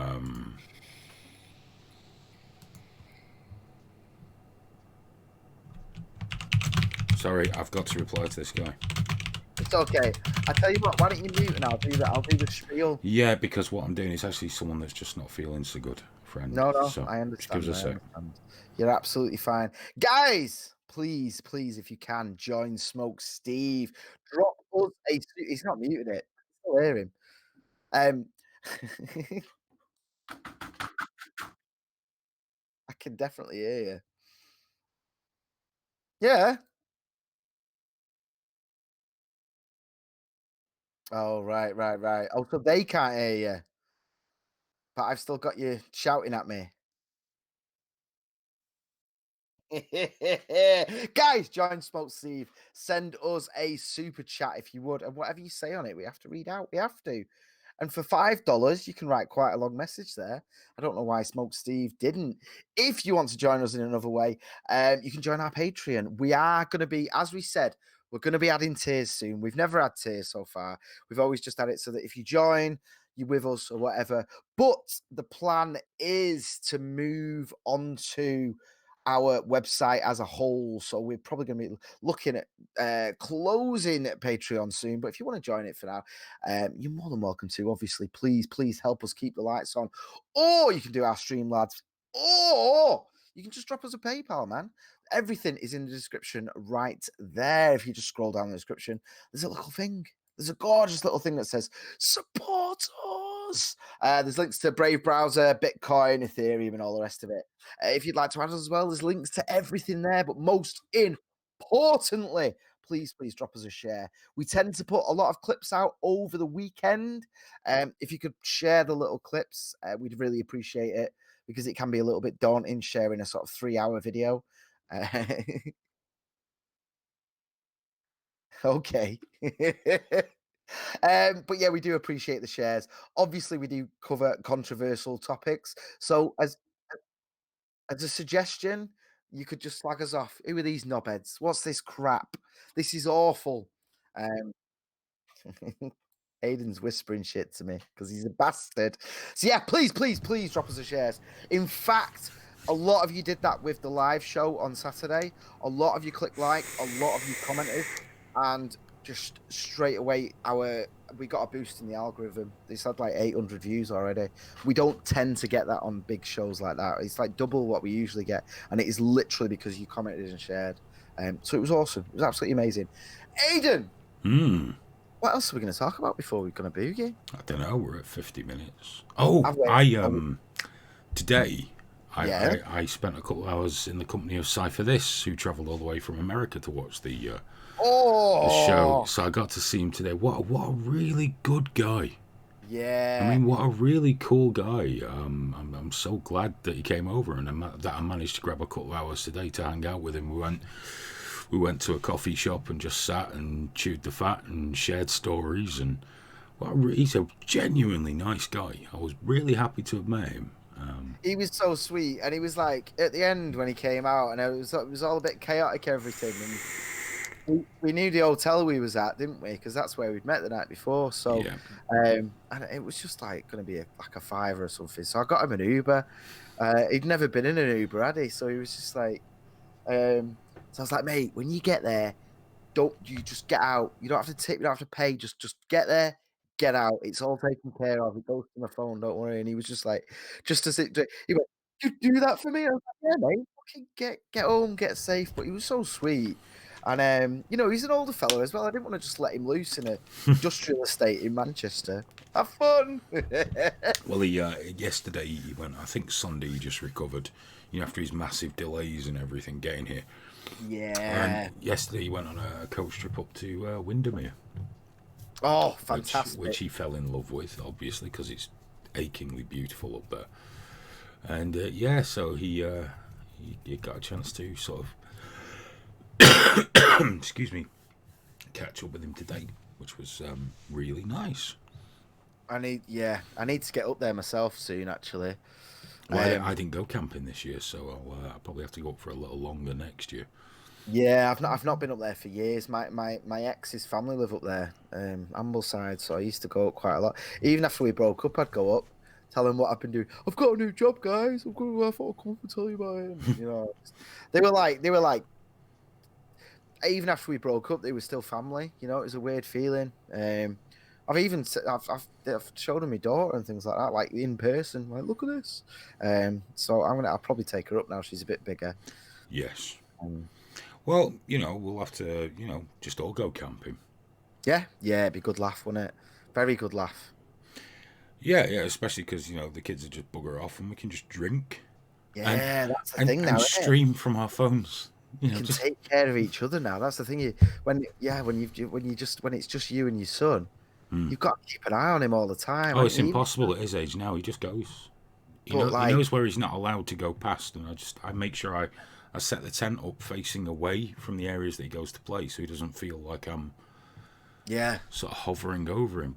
Sorry, I've got to reply to this guy. It's okay. I tell you what. Why don't you mute and I'll do that. I'll do the spiel. Yeah, because what I'm doing is actually someone that's just not feeling so good, friend. No, so I understand. Just give us a sec. You're absolutely fine, guys. Please, if you can, join Smoke Steve. Drop us a. He's not muted it. I still hear him. I can definitely hear you. Yeah. Oh, right. Oh, so they can't hear you, but I've still got you shouting at me. Guys, join Smoke Steve. Send us a super chat if you would, and whatever you say on it, we have to read out. We have to. And for $5, you can write quite a long message there. I don't know why Smoke Steve didn't. If you want to join us in another way, you can join our Patreon. We are going to be, as we said, we're going to be adding tiers soon. We've never had tiers so far. We've always just had it so that if you join, you're with us or whatever. But the plan is to move on to our website as a whole. So we're probably going to be looking at closing Patreon soon. But if you want to join it for now, you're more than welcome to. Obviously, please help us keep the lights on. Or you can do our Streamlabs. Or you can just drop us a PayPal, man. Everything is in the description right there. If you just scroll down the description, there's a little thing. There's a gorgeous little thing that says support us. There's links to Brave Browser, Bitcoin, Ethereum, and all the rest of it. If you'd like to add us as well, there's links to everything there. But most importantly, please drop us a share. We tend to put a lot of clips out over the weekend. If you could share the little clips, we'd really appreciate it, because it can be a little bit daunting sharing a sort of 3-hour video. Okay. But yeah, we do appreciate the shares. Obviously, we do cover controversial topics. So as a suggestion, you could just slag us off. Who are these knobheads? What's this crap? This is awful. Um, Aiden's whispering shit to me because he's a bastard. So yeah, please, please, please drop us a shares. In fact, a lot of you did that with the live show on Saturday. A lot of you clicked like, a lot of you commented, and just straight away we got a boost in the algorithm. It's had like 800 views already. We don't tend to get that on big shows like that. It's like double what we usually get, and it is literally because you commented and shared. So it was awesome. It was absolutely amazing. Aiden, what else are we going to talk about before we're going to boogie? I don't know. We're at 50 minutes. Oh, today I spent a couple of hours in the company of Cypher This, who travelled all the way from America to watch the show. So I got to see him today. What a really good guy. Yeah. I mean, what a really cool guy. I'm so glad that he came over and that I managed to grab a couple of hours today to hang out with him. We went to a coffee shop and just sat and chewed the fat and shared stories. And he's a genuinely nice guy. I was really happy to have met him. He was so sweet, and he was like at the end when he came out, and it was all a bit chaotic, everything. And we knew the hotel we was at, didn't we? Because that's where we'd met the night before. So, and it was just like going to be like a $5 or something. So I got him an Uber. He'd never been in an Uber, had he? So he was just like, so I was like, mate, when you get there, you just get out. You don't have to tip. You don't have to pay. Just get there. Get out. It's all taken care of. It goes to my phone. Don't worry. And he was just like, just to sit. He went, you do that for me. I was like, yeah, mate. Fucking get home, get safe. But he was so sweet. And he's an older fella as well. I didn't want to just let him loose in a industrial estate in Manchester. Have fun. Well, yesterday he went. I think Sunday he just recovered. After his massive delays and everything getting here. Yeah. And yesterday he went on a coach trip up to Windermere. Oh, fantastic! Which he fell in love with, obviously, because it's achingly beautiful up there. And so he got a chance to sort of, excuse me, catch up with him today, which was really nice. I need to get up there myself soon, actually. Well, I didn't go camping this year, so I'll probably have to go up for a little longer next year. Yeah, I've not been up there for years. My ex's family live up there, Ambleside, so I used to go up quite a lot. Even after we broke up, I'd go up, tell them what I've been doing. I've got a new job, guys. I thought I'd come up and tell you about it. They were like, even after we broke up, they were still family. It was a weird feeling. I've showed them my daughter and things like that, like in person. Like, look at this. So I'll probably take her up now. She's a bit bigger. Yes. Well, we'll have to, just all go camping. Yeah, it'd be a good laugh, wouldn't it? Very good laugh. Yeah, especially because, the kids are just bugger off and we can just drink. Yeah, that's the thing now. And stream from our phones. You can take care of each other now. That's the thing. When it's just you and your son, you've got to keep an eye on him all the time. Oh, it's impossible at his age now. He just goes. He knows where he's not allowed to go past, and I make sure I set the tent up facing away from the areas that he goes to play, so he doesn't feel like I'm sort of hovering over him.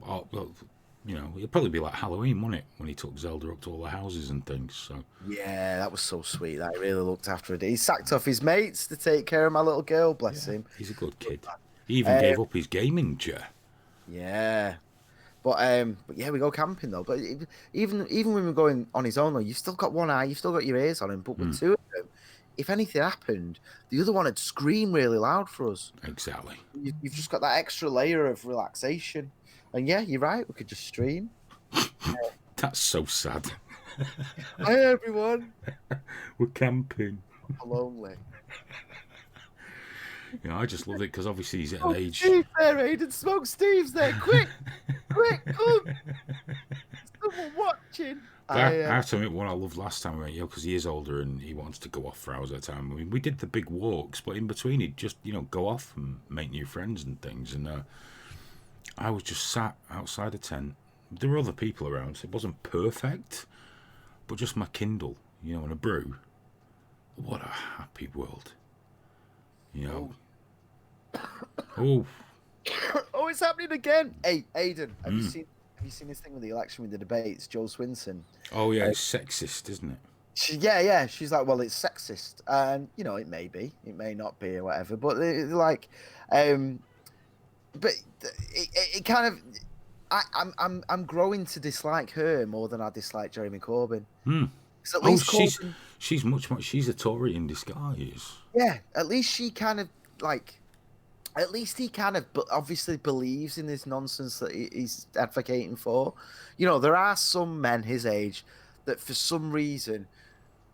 It'd probably be like Halloween, wouldn't it, when he took Zelda up to all the houses and things. So yeah, that was so sweet. That really looked after it. He sacked off his mates to take care of my little girl. Bless him. He's a good kid. He even gave up his gaming chair. Yeah. But yeah, we go camping though. But even when we're going on his own though, you've still got one eye, you've still got your ears on him. But with two of them, if anything happened, the other one would scream really loud for us. Exactly. You've just got that extra layer of relaxation. And yeah, you're right. We could just stream. That's so sad. Hi everyone. We're camping. Lonely. I just love it because obviously he's at an age. Steve there, Aiden. Smoke Steve's there. Quick, come. Someone watching. I have to admit, what I loved last time we went, because he is older and he wants to go off for hours at a time. I mean, we did the big walks, but in between he'd just, go off and make new friends and things. And I was just sat outside the tent. There were other people around, so it wasn't perfect, but just my Kindle, and a brew. What a happy world. Oh, it's happening again. Hey, Aiden, have you seen this thing with the election with the debates? Joe Swinson. Oh yeah, it's sexist, isn't it? She's like, well, it's sexist, and it may be, it may not be, or whatever. But like, um, but it kind of, I'm growing to dislike her more than I dislike Jeremy Corbyn. Hmm. Because at Oh, least Corbyn, she's much more. She's a Tory in disguise. yeah, at least she kind of like. At least he kind of obviously believes in this nonsense that he's advocating for. There are some men his age that for some reason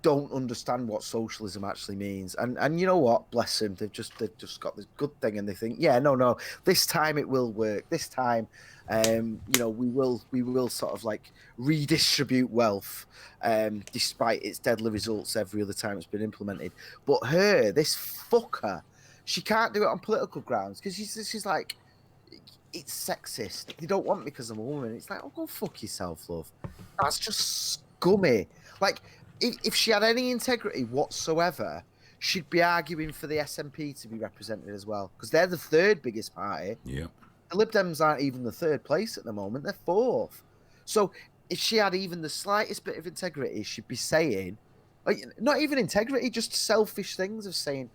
don't understand what socialism actually means. And you know what? Bless them. They've just got this good thing and they think, yeah, no, this time it will work. This time, we will sort of like redistribute wealth, despite its deadly results every other time it's been implemented. But this fucker, she can't do it on political grounds because she's like, it's sexist. They don't want me because I'm a woman. It's like, oh, go fuck yourself, love. That's just scummy. Like, if she had any integrity whatsoever, she'd be arguing for the SNP to be represented as well because they're the third biggest party. Yeah. The Lib Dems aren't even the third place at the moment. They're fourth. So if she had even the slightest bit of integrity, she'd be saying, like, not even integrity, just selfish things of saying,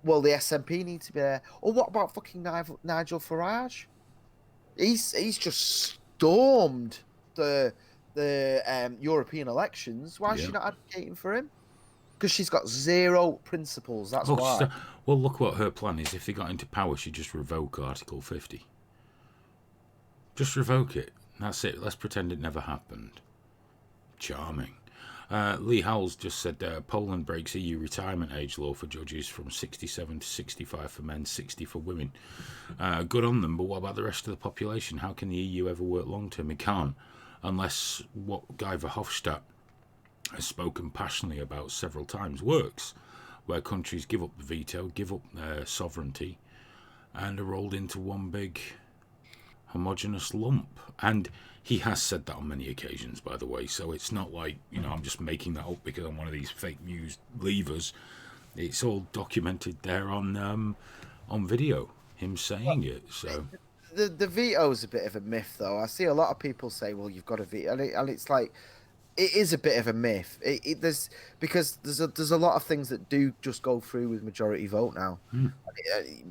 well, the SNP need to be there. Or what about fucking Nigel Farage? He's just stormed the European elections. Why is she not advocating for him? Because she's got zero principles. That's why. Well, look what her plan is. If they got into power, she'd just revoke Article 50. Just revoke it. That's it. Let's pretend it never happened. Charming. Lee Howells just said Poland breaks EU retirement age law for judges from 67 to 65 for men, 60 for women. Good on them, but what about the rest of the population? How can the EU ever work long term? It can't, unless what Guy Verhofstadt has spoken passionately about several times works, where countries give up the veto, give up their sovereignty, and are rolled into one big homogenous lump. And he has said that on many occasions, by the way, so it's not like, I'm just making that up because I'm one of these fake news leavers. It's all documented there on video, him saying it. So the veto is a bit of a myth, though. I see a lot of people say, well, you've got a veto, and it's like, it is a bit of a myth. Because there's a lot of things that do just go through with majority vote now,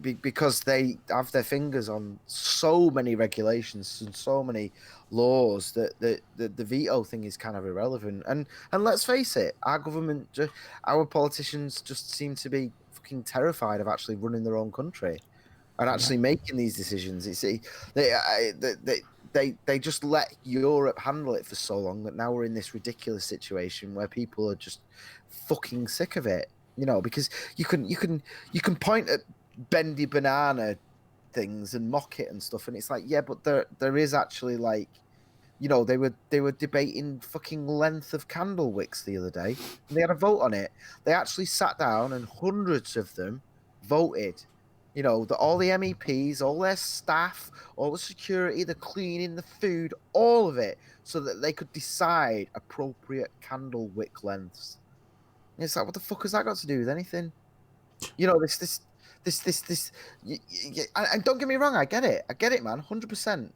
because they have their fingers on so many regulations and so many laws that the veto thing is kind of irrelevant. And let's face it, our government, our politicians just seem to be fucking terrified of actually running their own country and actually making these decisions. They just let Europe handle it for so long that now we're in this ridiculous situation where people are just fucking sick of it. Because you can point at bendy banana things and mock it and stuff, and it's like, yeah, but there is actually, like, they were debating fucking length of candle wicks the other day, and they had a vote on it. They actually sat down and hundreds of them voted. All the MEPs, all their staff, all the security, the cleaning, the food, all of it, so that they could decide appropriate candle wick lengths. And it's like, what the fuck has that got to do with anything? This. And don't get me wrong, I get it, man, 100%.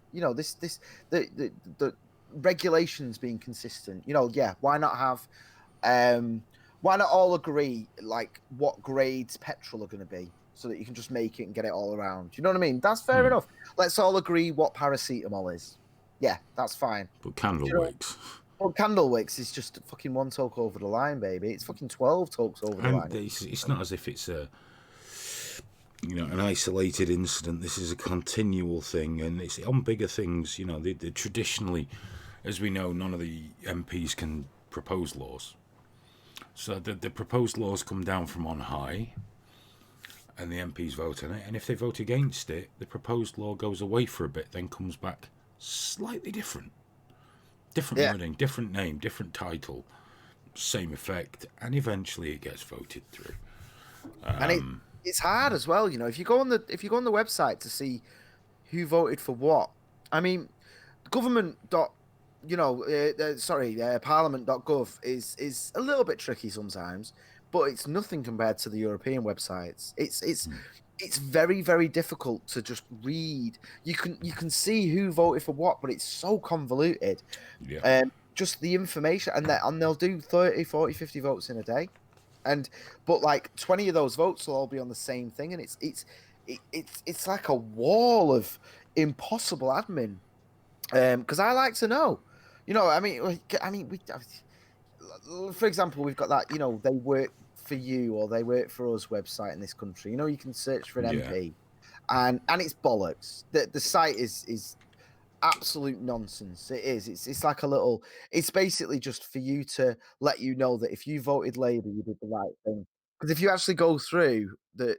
The regulations being consistent. Yeah, why not have? Why not all agree like what grades petrol are going to be, so that you can just make it and get it all around? You know what I mean? That's fair enough. Let's all agree what paracetamol is. Yeah, that's fine. But candle wicks. Well, candle wicks is just fucking one toke over the line, baby. It's fucking 12 tokes over the line. It's not as if it's an isolated incident. This is a continual thing, and it's on bigger things. They traditionally, as we know, none of the MPs can propose laws. So the proposed laws come down from on high, and the MPs vote on it. And if they vote against it, the proposed law goes away for a bit, then comes back slightly different. Different wording, different name, different title, same effect, and eventually it gets voted through. And it's hard as well, if you go on the website to see who voted for what. I mean, parliament.gov is a little bit tricky sometimes, but it's nothing compared to the European websites. It's very, very difficult to just read. You can see who voted for what, but it's so convoluted. Yeah. just the information, and they'll do 30, 40, 50 votes in a day, but like 20 of those votes will all be on the same thing, and it's like a wall of impossible admin. Because I like to know, for example, we've got that, they work for you or they work for us website in this country. You can search for an Yeah. MP, and it's bollocks. The site is absolute nonsense. It is. It's like a little. It's basically just for you to let you know that if you voted Labour, you did the right thing. Because if you actually go through the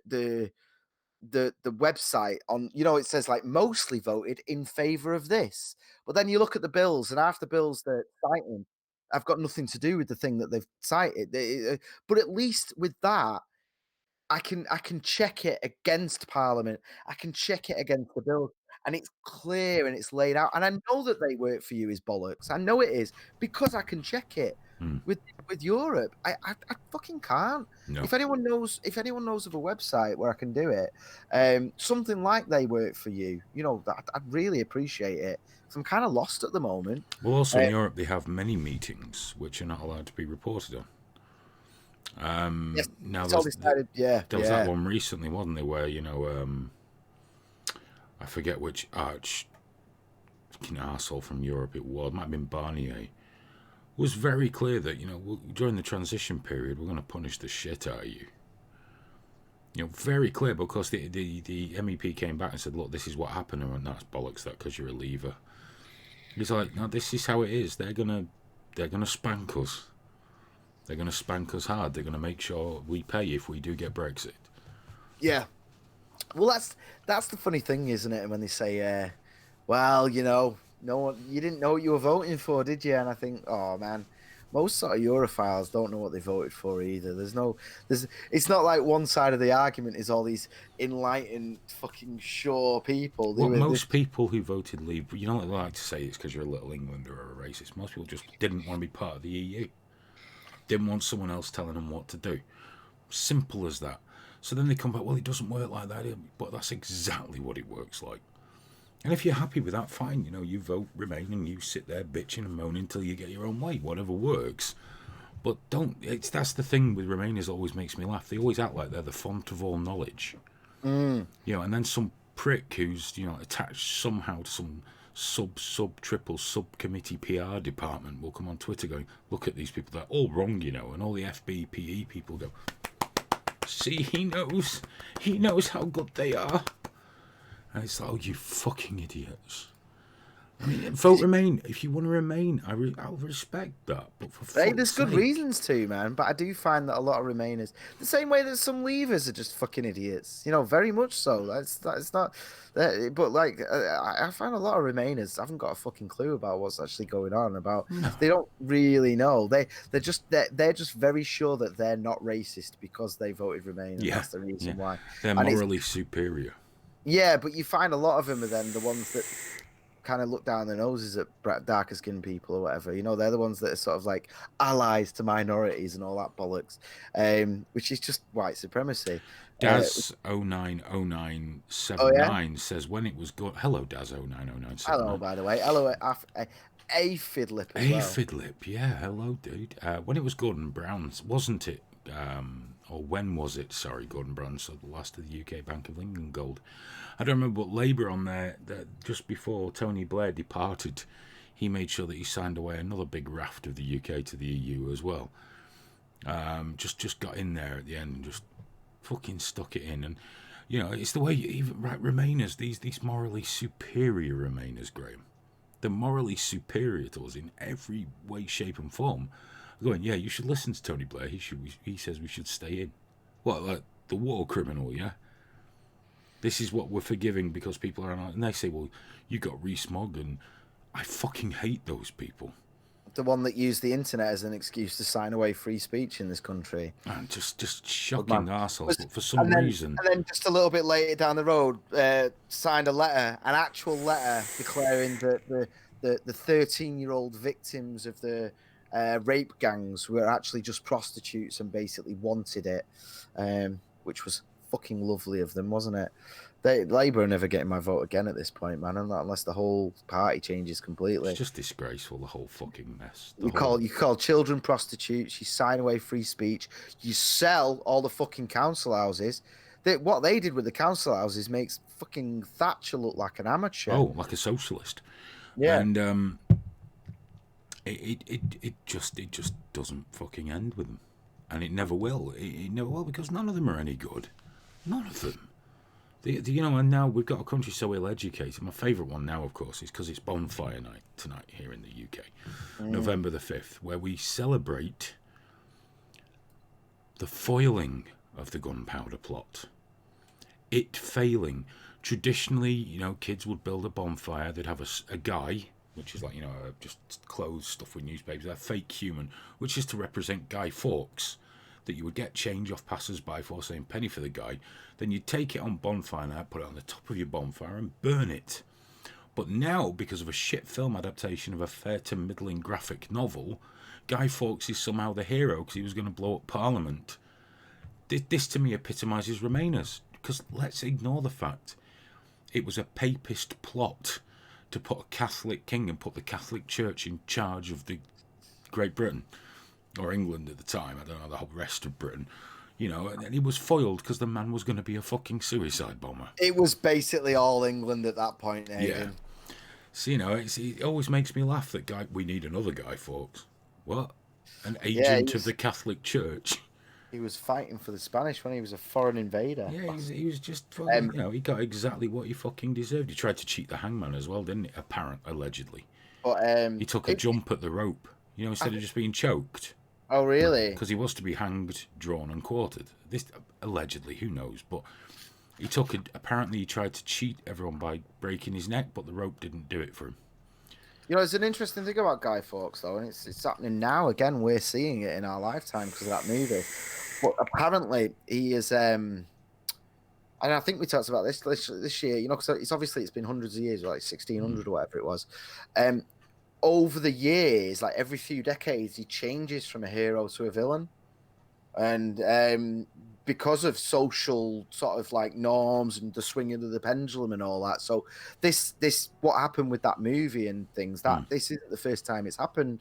website on, it says like mostly voted in favour of this, but then you look at the bills and half the bills they're citing have got nothing to do with the thing that they've cited. But at least with that, I can check it against Parliament. I can check it against the bill, and it's clear and it's laid out. And I know that they work for you is bollocks. I know it is because I can check it with Europe. I fucking can't. No. If anyone knows of a website where I can do it, something like they work for you, I'd really appreciate it. So I'm kind of lost at the moment. Well, also in Europe, they have many meetings which are not allowed to be reported on. Yes, Now it's all decided. there was that one recently, wasn't there, where I forget which arch fucking arsehole from Europe it was. It might have been Barnier. Was very clear that during the transition period we're going to punish the shit out of you. Very clear, because the MEP came back and said, look, this is what happened, and that's bollocks, that because you're a leaver. He's like, no, this is how it is. They're gonna spank us. They're going to spank us hard. They're going to make sure we pay if we do get Brexit. Yeah. Well, that's the funny thing, isn't it? When they say, well, no one, you didn't know what you were voting for, did you? And I think, oh man, most sort of Europhiles don't know what they voted for either. It's not like one side of the argument is all these enlightened, fucking sure people. Well, most people who voted Leave, what they like to say it's because you're a little Englander or a racist. Most people just didn't want to be part of the EU. Didn't want someone else telling them what to do. Simple as that. So then they come back, well, it doesn't work like that, but that's exactly what it works like. And if you're happy with that, fine. You vote Remain and you sit there bitching and moaning until you get your own way, whatever works. But that's the thing with Remainers always makes me laugh. They always act like they're the font of all knowledge. And then some prick who's, attached somehow to some triple subcommittee PR department will come on Twitter going, look at these people, they're all wrong, and all the FBPE people go, see, he knows how good they are. And it's like, oh, you fucking idiots. I mean, vote Remain. If you want to remain, I'll respect that. But for there's good reasons to, man. But I do find that a lot of Remainers, the same way that some Leavers are just fucking idiots. Very much so. That's not. But like, I find a lot of Remainers haven't got a fucking clue about what's actually going on. They don't really know. They're just very sure that they're not racist because they voted Remain. And that's the reason why. They're morally superior. Yeah, but you find a lot of them are then the ones that kind of look down their noses at darker skinned people or whatever. They're the ones that are sort of like allies to minorities and all that bollocks, which is just white supremacy. Daz090979 says when it was good. Hello, Daz090979. Hello, by the way. Hello, Aphidlip as well. Aphidlip, yeah. Hello, dude. When it was Gordon Brown's, wasn't it? Or when was it? Sorry, Gordon Brown sold the last of the UK Bank of England gold. I don't remember, but Labour on there, just before Tony Blair departed, he made sure that he signed away another big raft of the UK to the EU as well. Just got in there at the end and just fucking stuck it in. And, it's the way even Remainers, these morally superior Remainers, Graham, they're morally superior to us in every way, shape and form. Going, yeah, you should listen to Tony Blair. He says we should stay in. What, like the war criminal, yeah? This is what we're forgiving because people are not. And they say, well, you got Rees-Mogg, and I fucking hate those people. The one that used the internet as an excuse to sign away free speech in this country. And just shocking arseholes, but for some reason. And then just a little bit later down the road, signed an actual letter declaring that the 13-year-old victims of the rape gangs were actually just prostitutes and basically wanted it, which was fucking lovely of them, wasn't it? Labour are never getting my vote again at this point, man. Unless the whole party changes completely. It's just disgraceful, the whole fucking mess. You call children prostitutes. You sign away free speech. You sell all the fucking council houses. What they did with the council houses makes fucking Thatcher look like an amateur. Oh, like a socialist. Yeah. And it just doesn't fucking end with them, and it never will. It never will, because none of them are any good. None of them. And now we've got a country so ill educated. My favourite one now, of course, is because it's bonfire night tonight here in the UK, November the 5th, where we celebrate the foiling of the gunpowder plot. It failing. Traditionally, kids would build a bonfire. They'd have a guy, which is like, just clothes stuff with newspapers, a fake human, which is to represent Guy Fawkes, that you would get change off passers-by for saying penny for the guy. Then you'd take it on bonfire night, put it on the top of your bonfire and burn it. But now, because of a shit film adaptation of a fair to middling graphic novel, Guy Fawkes is somehow the hero because he was going to blow up Parliament. This to me epitomises Remainers, because let's ignore the fact it was a papist plot to put a Catholic king and put the Catholic Church in charge of the Great Britain, or England at the time, I don't know, the whole rest of Britain, and it was foiled because the man was going to be a fucking suicide bomber. It was basically all England at that point, Aidan. Yeah. So, it always makes me laugh that we need another Guy Fawkes. What? An agent of the Catholic Church? He was fighting for the Spanish when he was a foreign invader. Yeah, he was just fucking, he got exactly what he fucking deserved. He tried to cheat the hangman as well, didn't he? Allegedly. But, he took a jump at the rope, instead of just being choked. Oh, really? Because he was to be hanged, drawn, and quartered. This allegedly, who knows? But apparently he tried to cheat everyone by breaking his neck, but the rope didn't do it for him. It's an interesting thing about Guy Fawkes, though, and it's happening now. Again, we're seeing it in our lifetime because of that movie. But apparently he is, and I think we talked about this year. Because it's been hundreds of years, like 1600 or whatever it was. Over the years, like every few decades, he changes from a hero to a villain, and because of social sort of like norms and the swinging of the pendulum and all that. So this what happened with that movie and things, that this isn't the first time it's happened.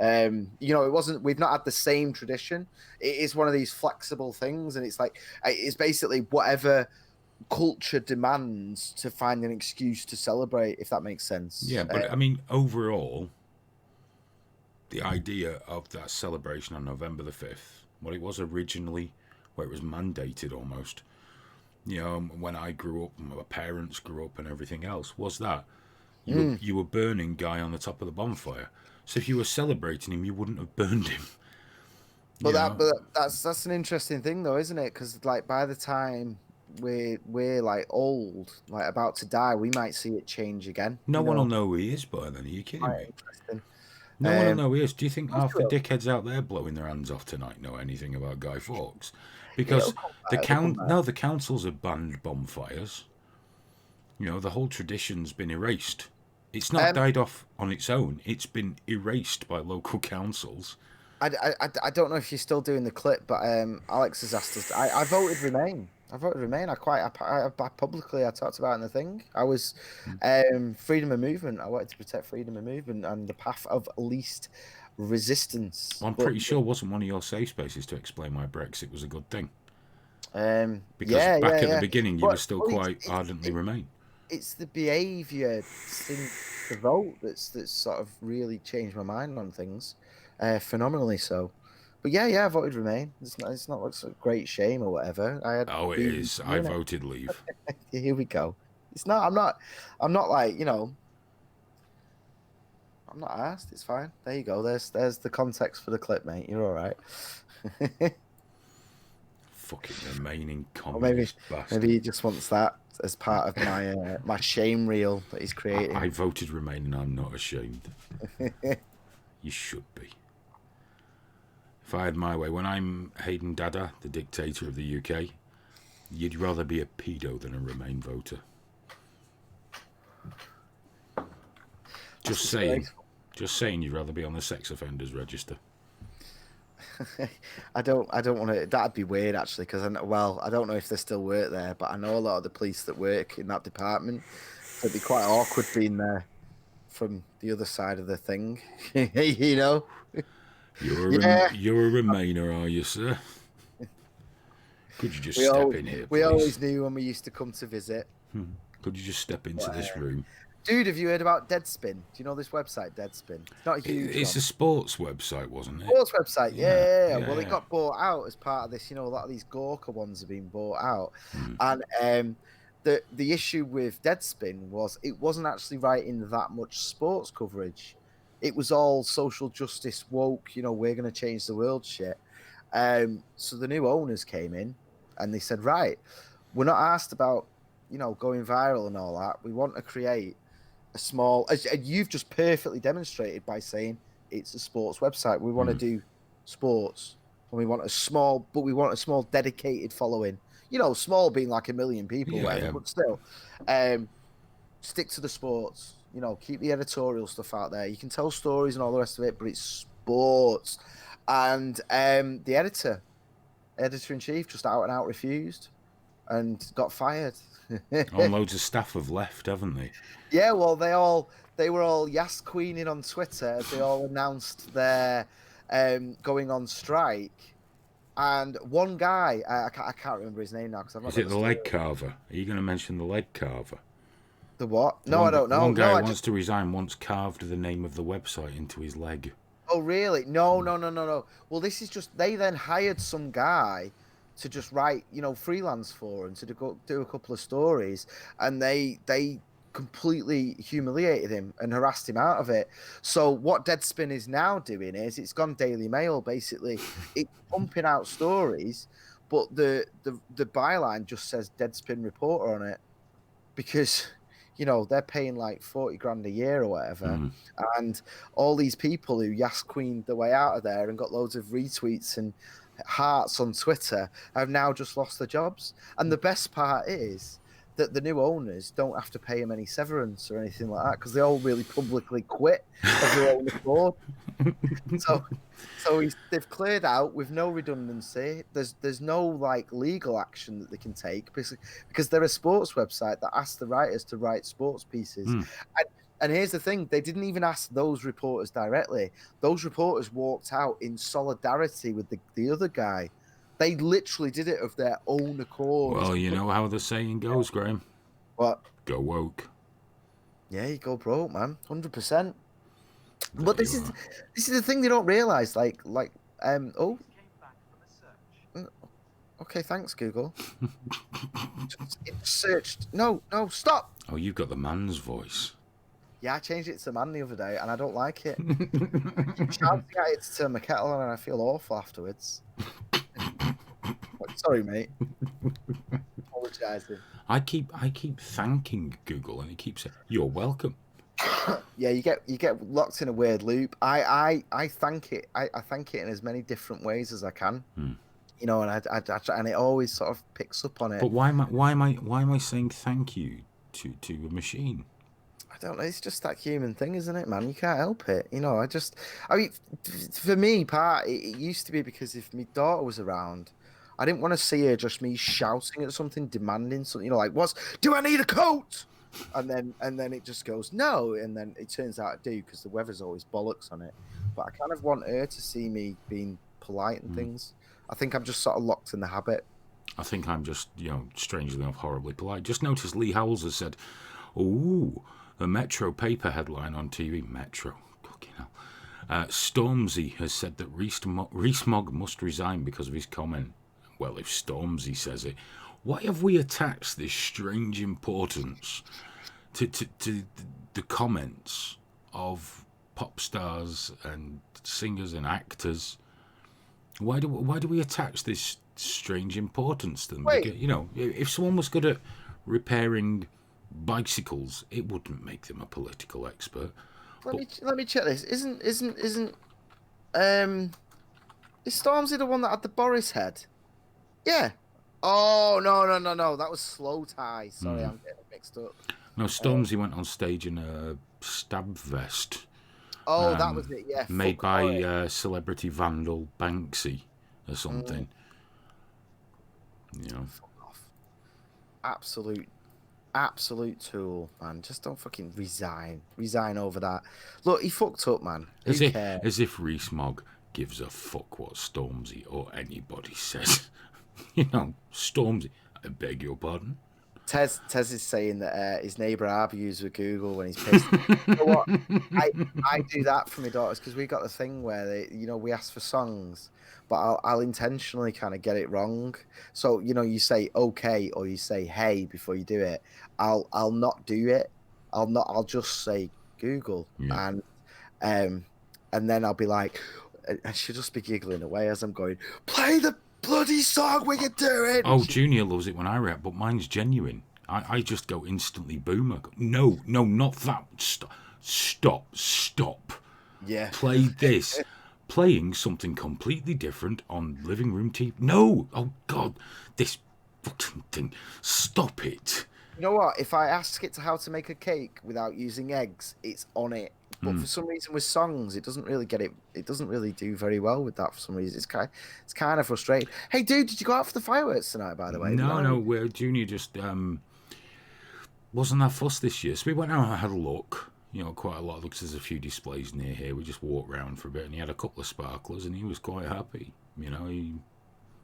It wasn't. We've not had the same tradition. It is one of these flexible things, and it's basically whatever culture demands to find an excuse to celebrate, if that makes sense. Yeah, but overall, the idea of that celebration on November the 5th, what it was originally, where it was mandated almost, when I grew up, my parents grew up and everything else, was that you were burning Guy on the top of the bonfire. So if you were celebrating him, you wouldn't have burned him. But that's an interesting thing, though, isn't it? Because like by the time we're like old, like about to die, we might see it change again. No one will know who he is by then. Are you kidding me? No one will know who he is. Do you think half the dickheads out there blowing their hands off tonight know anything about Guy Fawkes? Because the councils have banned bonfires. The whole tradition's been erased. It's not died off on its own. It's been erased by local councils. I don't know if you're still doing the clip, but Alex has asked us. I voted Remain. I publicly talked about it in the thing. I was freedom of movement. I wanted to protect freedom of movement and the path of least resistance. Well, I'm pretty sure it wasn't one of your safe spaces to explain why Brexit was a good thing. Because back at the beginning, you were still quite ardently Remain. It's the behaviour since the vote that's sort of really changed my mind on things, phenomenally so. But yeah, I voted Remain. It's not like a great shame or whatever. It is. I voted Leave. Here we go. It's not. I'm not like I'm not asked. It's fine. There you go. There's the context for the clip, mate. You're all right. Fucking remaining communist bastard. Maybe he just wants that as part of my my shame reel that he's creating. I voted Remain, and I'm not ashamed. You should be. If I had my way, when I'm Hayden Dada, the dictator of the UK, you'd rather be a pedo than a Remain voter. Just saying you'd rather be on the sex offenders register. I don't want to. That'd be weird actually, because I don't know if they still work there, but I know a lot of the police that work in that department. So it'd be quite awkward being there from the other side of the thing, you know. Yeah, You're a Remainer, are you, sir? Could you just we step all in here, we please? always knew when we used to come to visit. Could you just step into But, this room? dude, have you heard about Deadspin? Do you know this website, Deadspin? It's not a huge It's one. a sports website, wasn't it? Sports website, yeah. Well, yeah. it got bought out as part of this. You know, a lot of these Gawker ones have been bought out, and the issue with Deadspin was it wasn't actually writing that much sports coverage. It was all social justice woke. You know, we're going to change the world shit. So the new owners came in, and they said, right, we're not asked about going viral and all that. We want to create a small, as you've just perfectly demonstrated by saying it's a sports website. We want to do sports, and we want a small dedicated following. Small being like 1 million people, but still, stick to the sports. Keep the editorial stuff out there. You can tell stories and all the rest of it, but it's sports. And the editor-in-chief, just out and out refused and got fired. Loads of staff have left, haven't they? Yeah, well, they were all yas queening on Twitter as they all announced their going on strike. And one guy, I can't remember his name now because I've not. Is it the leg carver? Are you going to mention the leg carver? The what? No, I don't know. One guy wants to resign. Once carved the name of the website into his leg. Oh, really? No. Well, this is just they then hired some guy to just write, freelance for him to do a couple of stories, and they completely humiliated him and harassed him out of it. So what Deadspin is now doing is it's gone Daily Mail basically. It's pumping out stories, but the byline just says Deadspin reporter on it because they're paying like 40 grand a year or whatever, and all these people who yas queened their way out of there and got loads of retweets and hearts on Twitter have now just lost their jobs. And the best part is that the new owners don't have to pay them any severance or anything like that because they all really publicly quit of their own accord. So they've cleared out with no redundancy. There's no like legal action that they can take because they're a sports website that asks the writers to write sports pieces. And here's the thing, they didn't even ask those reporters directly. Those reporters walked out in solidarity with the other guy. They literally did it of their own accord. Well, you know how the saying goes, Graham. What? Go woke. Yeah, you go broke, man. 100%. But this is the thing they don't realize. Okay, thanks, Google. It searched. No, stop. Oh, you've got the man's voice. Yeah, I changed it to man the other day, and I don't like it. Shouting at it to turn my kettle on, and I feel awful afterwards. Sorry, mate. Apologising. I keep thanking Google, and it keeps saying, "You're welcome." Yeah, you get locked in a weird loop. I thank it. I thank it in as many different ways as I can. And and it always sort of picks up on it. But why am I saying thank you to a machine? I don't know. It's just that human thing, isn't it, man? You can't help it. For me, it used to be because if my daughter was around, I didn't want to see her just me shouting at something, demanding something. Do I need a coat? And then it just goes no, and then it turns out I do because the weather's always bollocks on it. But I kind of want her to see me being polite and things. I think I'm just sort of locked in the habit. I think I'm just, strangely enough, horribly polite. Just noticed Lee Howells has said, "Ooh, the Metro paper headline on TV." Metro, fucking hell. Stormzy has said that Rees-Mogg must resign because of his comment. Well, if Stormzy says it, why have we attached this strange importance to the comments of pop stars and singers and actors? Why do we attach this strange importance to them? Wait. Because, if someone was good at repairing bicycles, it wouldn't make them a political expert. Let me check this. Isn't is Stormzy the one that had the Boris head? Yeah. Oh no! That was Slow Tie. Sorry, I'm getting it mixed up. No, Stormzy went on stage in a stab vest. Oh, that was it. Yeah, made fuck Ori. by celebrity vandal Banksy or Mm, something. You know, fuck off. Absolute tool, man. Just don't fucking resign over that. Look, he fucked up, man. Who cares? as if Rees-Mogg gives a fuck what Stormzy or anybody says. You know, Stormzy. I beg your pardon. Tez is saying that his neighbour argues with Google when he's pissed. You know what? I do that for my daughters because we got the thing where we ask for songs, but I'll intentionally kind of get it wrong. So you say okay or you say hey before you do it. I'll not do it. I'll just say Google Yeah. and then I'll be like, and she'll just be giggling away as I'm going, play the bloody song we can do it. Oh, Junior loves it when I rap, but mine's genuine. I just go instantly boomer. No, not that. Stop. Yeah. Play this. Playing something completely different on living room TV. No! Oh, God. This fucking thing. Stop it. You know what? If I ask it to how to make a cake without using eggs, it's on it. But for some reason with songs, it doesn't really get it. It doesn't really do very well with that for some reason. It's kind of frustrating. Hey, dude, did you go out for the fireworks tonight? By the way, No. Junior just wasn't that fussed this year. So we went out and had a look. You know, quite a lot. Looks there's a few displays near here. We just walked around for a bit, and he had a couple of sparklers, and he was quite happy. You know, he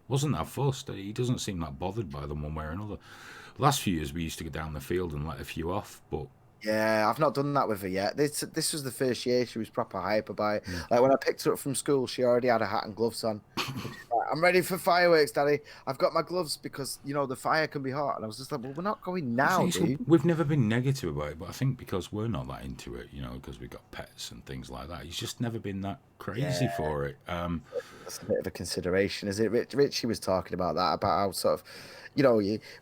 wasn't that fussed. He doesn't seem that bothered by them one way or another. The last few years, we used to go down the field and let a few off, but yeah, I've not done that with her yet. This was the first year she was proper hype about it. Like when I picked her up from school, she already had a hat and gloves on. Like, I'm ready for fireworks, Daddy. I've got my gloves because the fire can be hot. And I was just like, well, we're not going now, dude. We've never been negative about it, but I think because we're not that into it, because we've got pets and things like that, he's just never been that crazy for it. That's a bit of a consideration, is it? Richie was talking about that, about how sort of,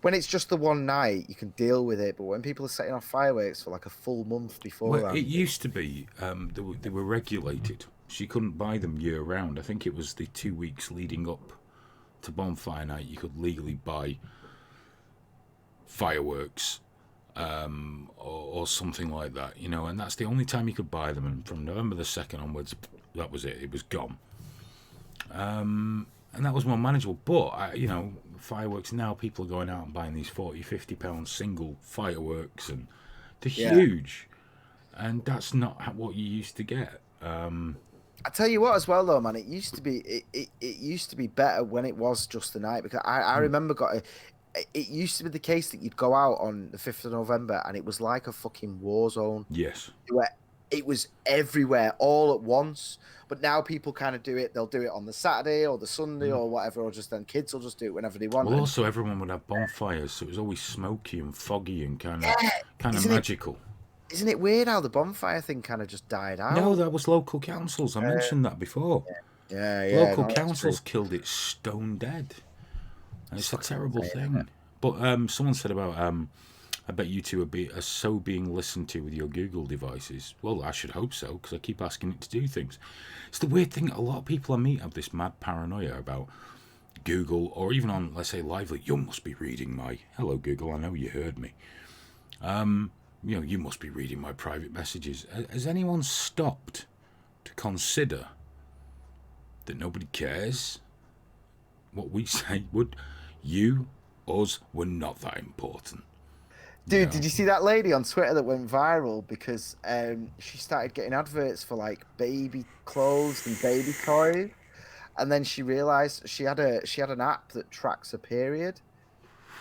when it's just the one night, you can deal with it. But when people are setting off fireworks for like a full month before that. It used to be, they were regulated. She couldn't buy them year round. I think it was the 2 weeks leading up to bonfire night you could legally buy fireworks or something like that, and that's the only time you could buy them. And from November the 2nd onwards, that was it. It was gone. And that was more manageable. But, fireworks now, people are going out and buying these 40, 50 pound single fireworks, and they're huge. And that's not what you used to get. I tell you what, as well though, man, it used to be it used to be better when it was just the night, because I remember it used to be the case that you'd go out on the 5th of November and it was like a fucking war zone. Yes. Where it was everywhere all at once. But now people kind of do it. They'll do it on the Saturday or the Sunday or whatever, or just then kids will just do it whenever they want. Well, also everyone would have bonfires, so it was always smoky and foggy and kind of magical. Isn't it weird how the bonfire thing kind of just died out? No, that was local councils. I mentioned that before. Yeah. Local councils killed it stone dead. And it's a terrible thing. But someone said about, I bet you two are so being listened to with your Google devices. Well, I should hope so, because I keep asking it to do things. It's the weird thing, a lot of people I meet have this mad paranoia about Google, or even on, let's say, Lively. You must be reading my... Hello, Google, I know you heard me. You must be reading my private messages. Has anyone stopped to consider that nobody cares what we say? Would you, us, were not that important. Dude, did you see that lady on Twitter that went viral because she started getting adverts for like baby clothes and baby toys, and then she realized she had an app that tracks her period,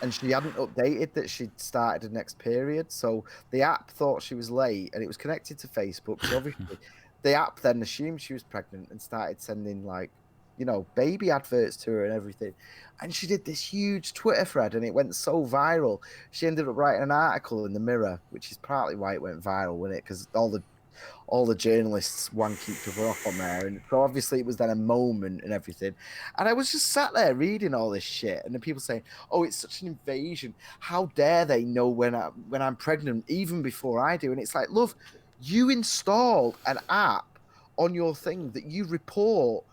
and she hadn't updated that she'd started the next period. So the app thought she was late, and it was connected to Facebook. So obviously, the app then assumed she was pregnant and started sending like, baby adverts to her and everything. And she did this huge Twitter thread, and it went so viral. She ended up writing an article in the Mirror, which is partly why it went viral, wasn't it? Because all the journalists wank each other up on there, and so obviously it was then a moment and everything. And I was just sat there reading all this shit, and the people saying, "Oh, it's such an invasion! How dare they know when I'm pregnant even before I do?" And it's like, love, you installed an app on your thing that you report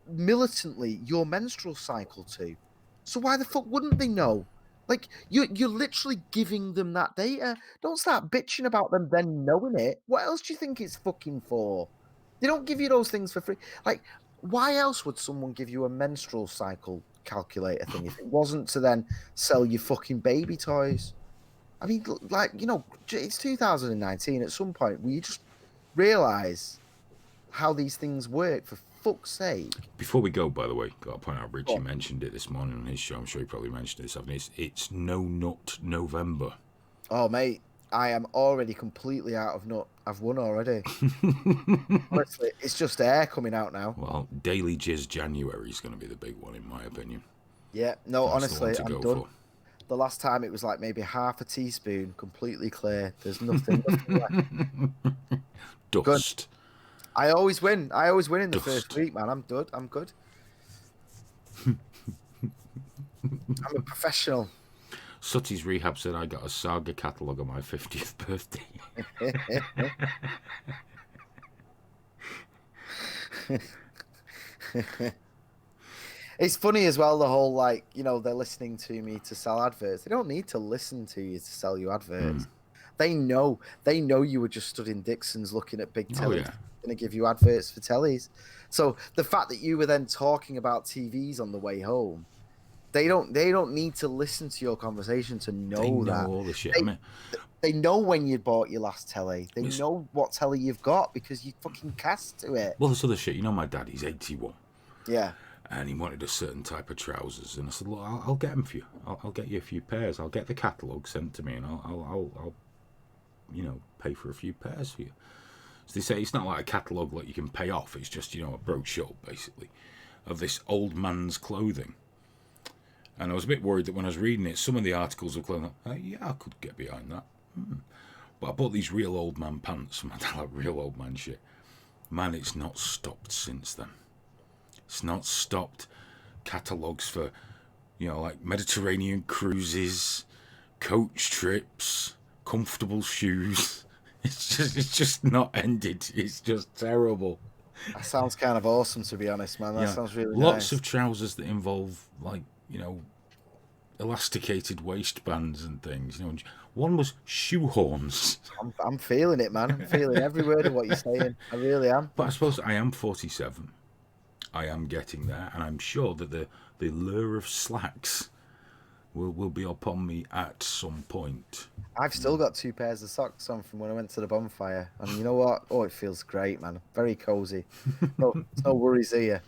militantly your menstrual cycle to, so why the fuck wouldn't they know? Like, you're literally giving them that data. Don't start bitching about them then knowing it. What else do you think it's fucking for? They don't give you those things for free. Like, why else would someone give you a menstrual cycle calculator thing if it wasn't to then sell you fucking baby toys? I mean, like, it's 2019. At some point, will you just realize how these things work, for fuck's sake? Before we go, by the way, got to point out, Richie mentioned it this morning on his show. I'm sure he probably mentioned this. It's No Nut November. Oh, mate, I am already completely out of nut. I've won already. Honestly, it's just air coming out now. Well, Daily Jizz January is going to be the big one, in my opinion. Yeah, no, That's honestly, I'm done. For. The last time it was like maybe half a teaspoon, completely clear. There's nothing left. Dust. Good. I always win. In the first week, man. I'm good. I'm a professional. Sutty's Rehab said I got a Saga catalogue on my 50th birthday. It's funny as well, the whole, like, they're listening to me to sell adverts. They don't need to listen to you to sell you adverts. They know you were just stood in Dixon's looking at big tellies. Yeah. Going to give you adverts for tellies. So the fact that you were then talking about TVs on the way home, they don't need to listen to your conversation to know they know that. All the shit. They know when you bought your last telly. They know what telly you've got because you fucking cast to it. Well, there's other shit. My dad, he's 81. Yeah. And he wanted a certain type of trousers, and I said, "Look, I'll get them for you. I'll get you a few pairs. I'll get the catalogue sent to me, and I'll pay for a few pairs for you." So they say it's not like a catalogue like you can pay off. It's just a brochure basically of this old man's clothing. And I was a bit worried that when I was reading it, some of the articles were clothing. Yeah, I could get behind that. But I bought these real old man pants. My dad like real old man shit. Man, it's not stopped since then. It's not stopped. Catalogues for, like Mediterranean cruises, coach trips, comfortable shoes. It's just not ended. It's just terrible. That sounds kind of awesome, to be honest, man. That sounds really lots nice. of trousers that involve, like, elasticated waistbands and things. One was shoehorns. I'm feeling it, man. I'm feeling every word of what you're saying. I really am. But I suppose I am 47. I am getting there, and I'm sure that the lure of slacks will be upon me at some point. I've still got 2 pairs of socks on from when I went to the bonfire, and you know what? Oh, it feels great, man. Very cozy. No worries here.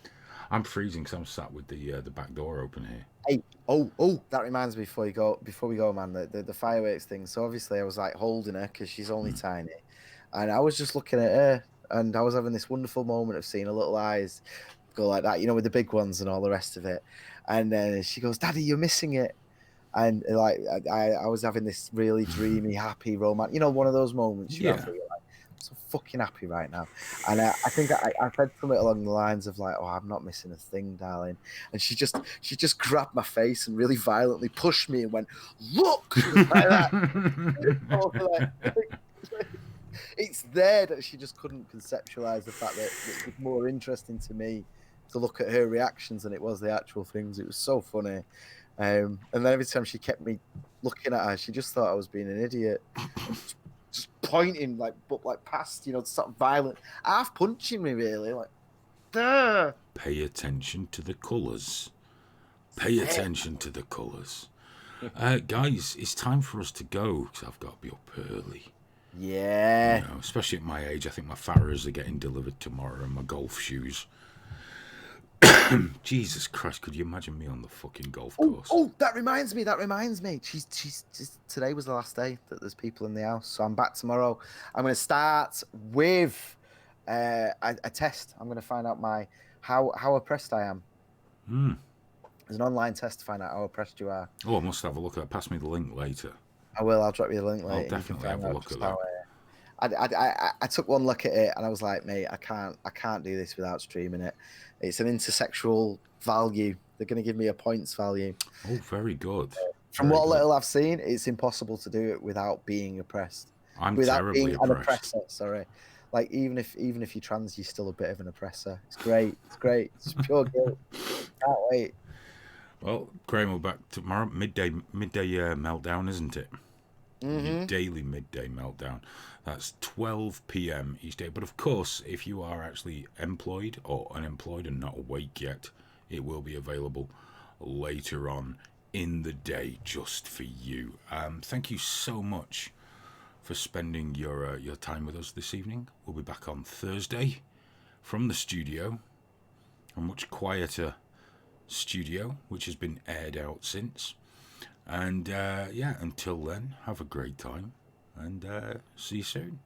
I'm freezing because I'm sat with the back door open here. Hey, that reminds me before we go, man. The fireworks thing. So obviously I was like holding her because she's only tiny, and I was just looking at her, and I was having this wonderful moment of seeing her little eyes go like that, with the big ones and all the rest of it. And then she goes, "Daddy, you're missing it." And like I was having this really dreamy, happy, romantic, one of those moments. You have where you're like, I'm so fucking happy right now. And I think I said something along the lines of like, "Oh, I'm not missing a thing, darling." And she just grabbed my face and really violently pushed me and went, "Look!" like that. It's there that she just couldn't conceptualize the fact that it was more interesting to me to look at her reactions than it was the actual things. It was so funny. And then every time she kept me looking at her, she just thought I was being an idiot. Just pointing like past, sort of violent, half punching me really, like. Duh. Pay attention to the colours. Pay attention to the colours. Guys, it's time for us to go because I've got to be up early. Yeah. Especially at my age, I think my Farrahs are getting delivered tomorrow and my golf shoes. Jesus Christ, could you imagine me on the fucking golf course? Oh, that reminds me. She's today was the last day that there's people in the house, so I'm back tomorrow. I'm going to start with a test. I'm going to find out how oppressed I am. There's an online test to find out how oppressed you are. Oh, I must have a look at it. Pass me the link later. I will. I'll drop you the link later. I'll definitely have a look at that. I took one look at it and I was like, mate, I can't do this without streaming it. It's an intersexual value. They're going to give me a points value. Oh, very good. From what little I've seen, it's impossible to do it without being oppressed. Without being oppressed. An oppressor, sorry. Like even if you're trans, you're still a bit of an oppressor. It's great. It's pure guilt. Can't wait. Well, Graham will be back tomorrow. Midday meltdown, isn't it? Your daily midday meltdown. That's 12 p.m. each day. But of course, if you are actually employed or unemployed and not awake yet, it will be available later on in the day just for you. Thank you so much for spending your time with us this evening. We'll be back on Thursday from the studio, a much quieter studio, which has been aired out since. And until then, have a great time, and see you soon.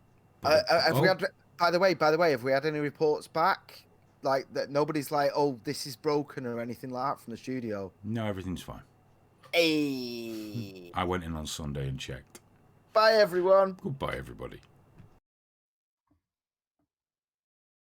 We had, by the way, have we had any reports back? Like that nobody's like, oh, this is broken or anything like that from the studio? No, everything's fine. Hey. I went in on Sunday and checked. Bye, everyone. Goodbye, everybody.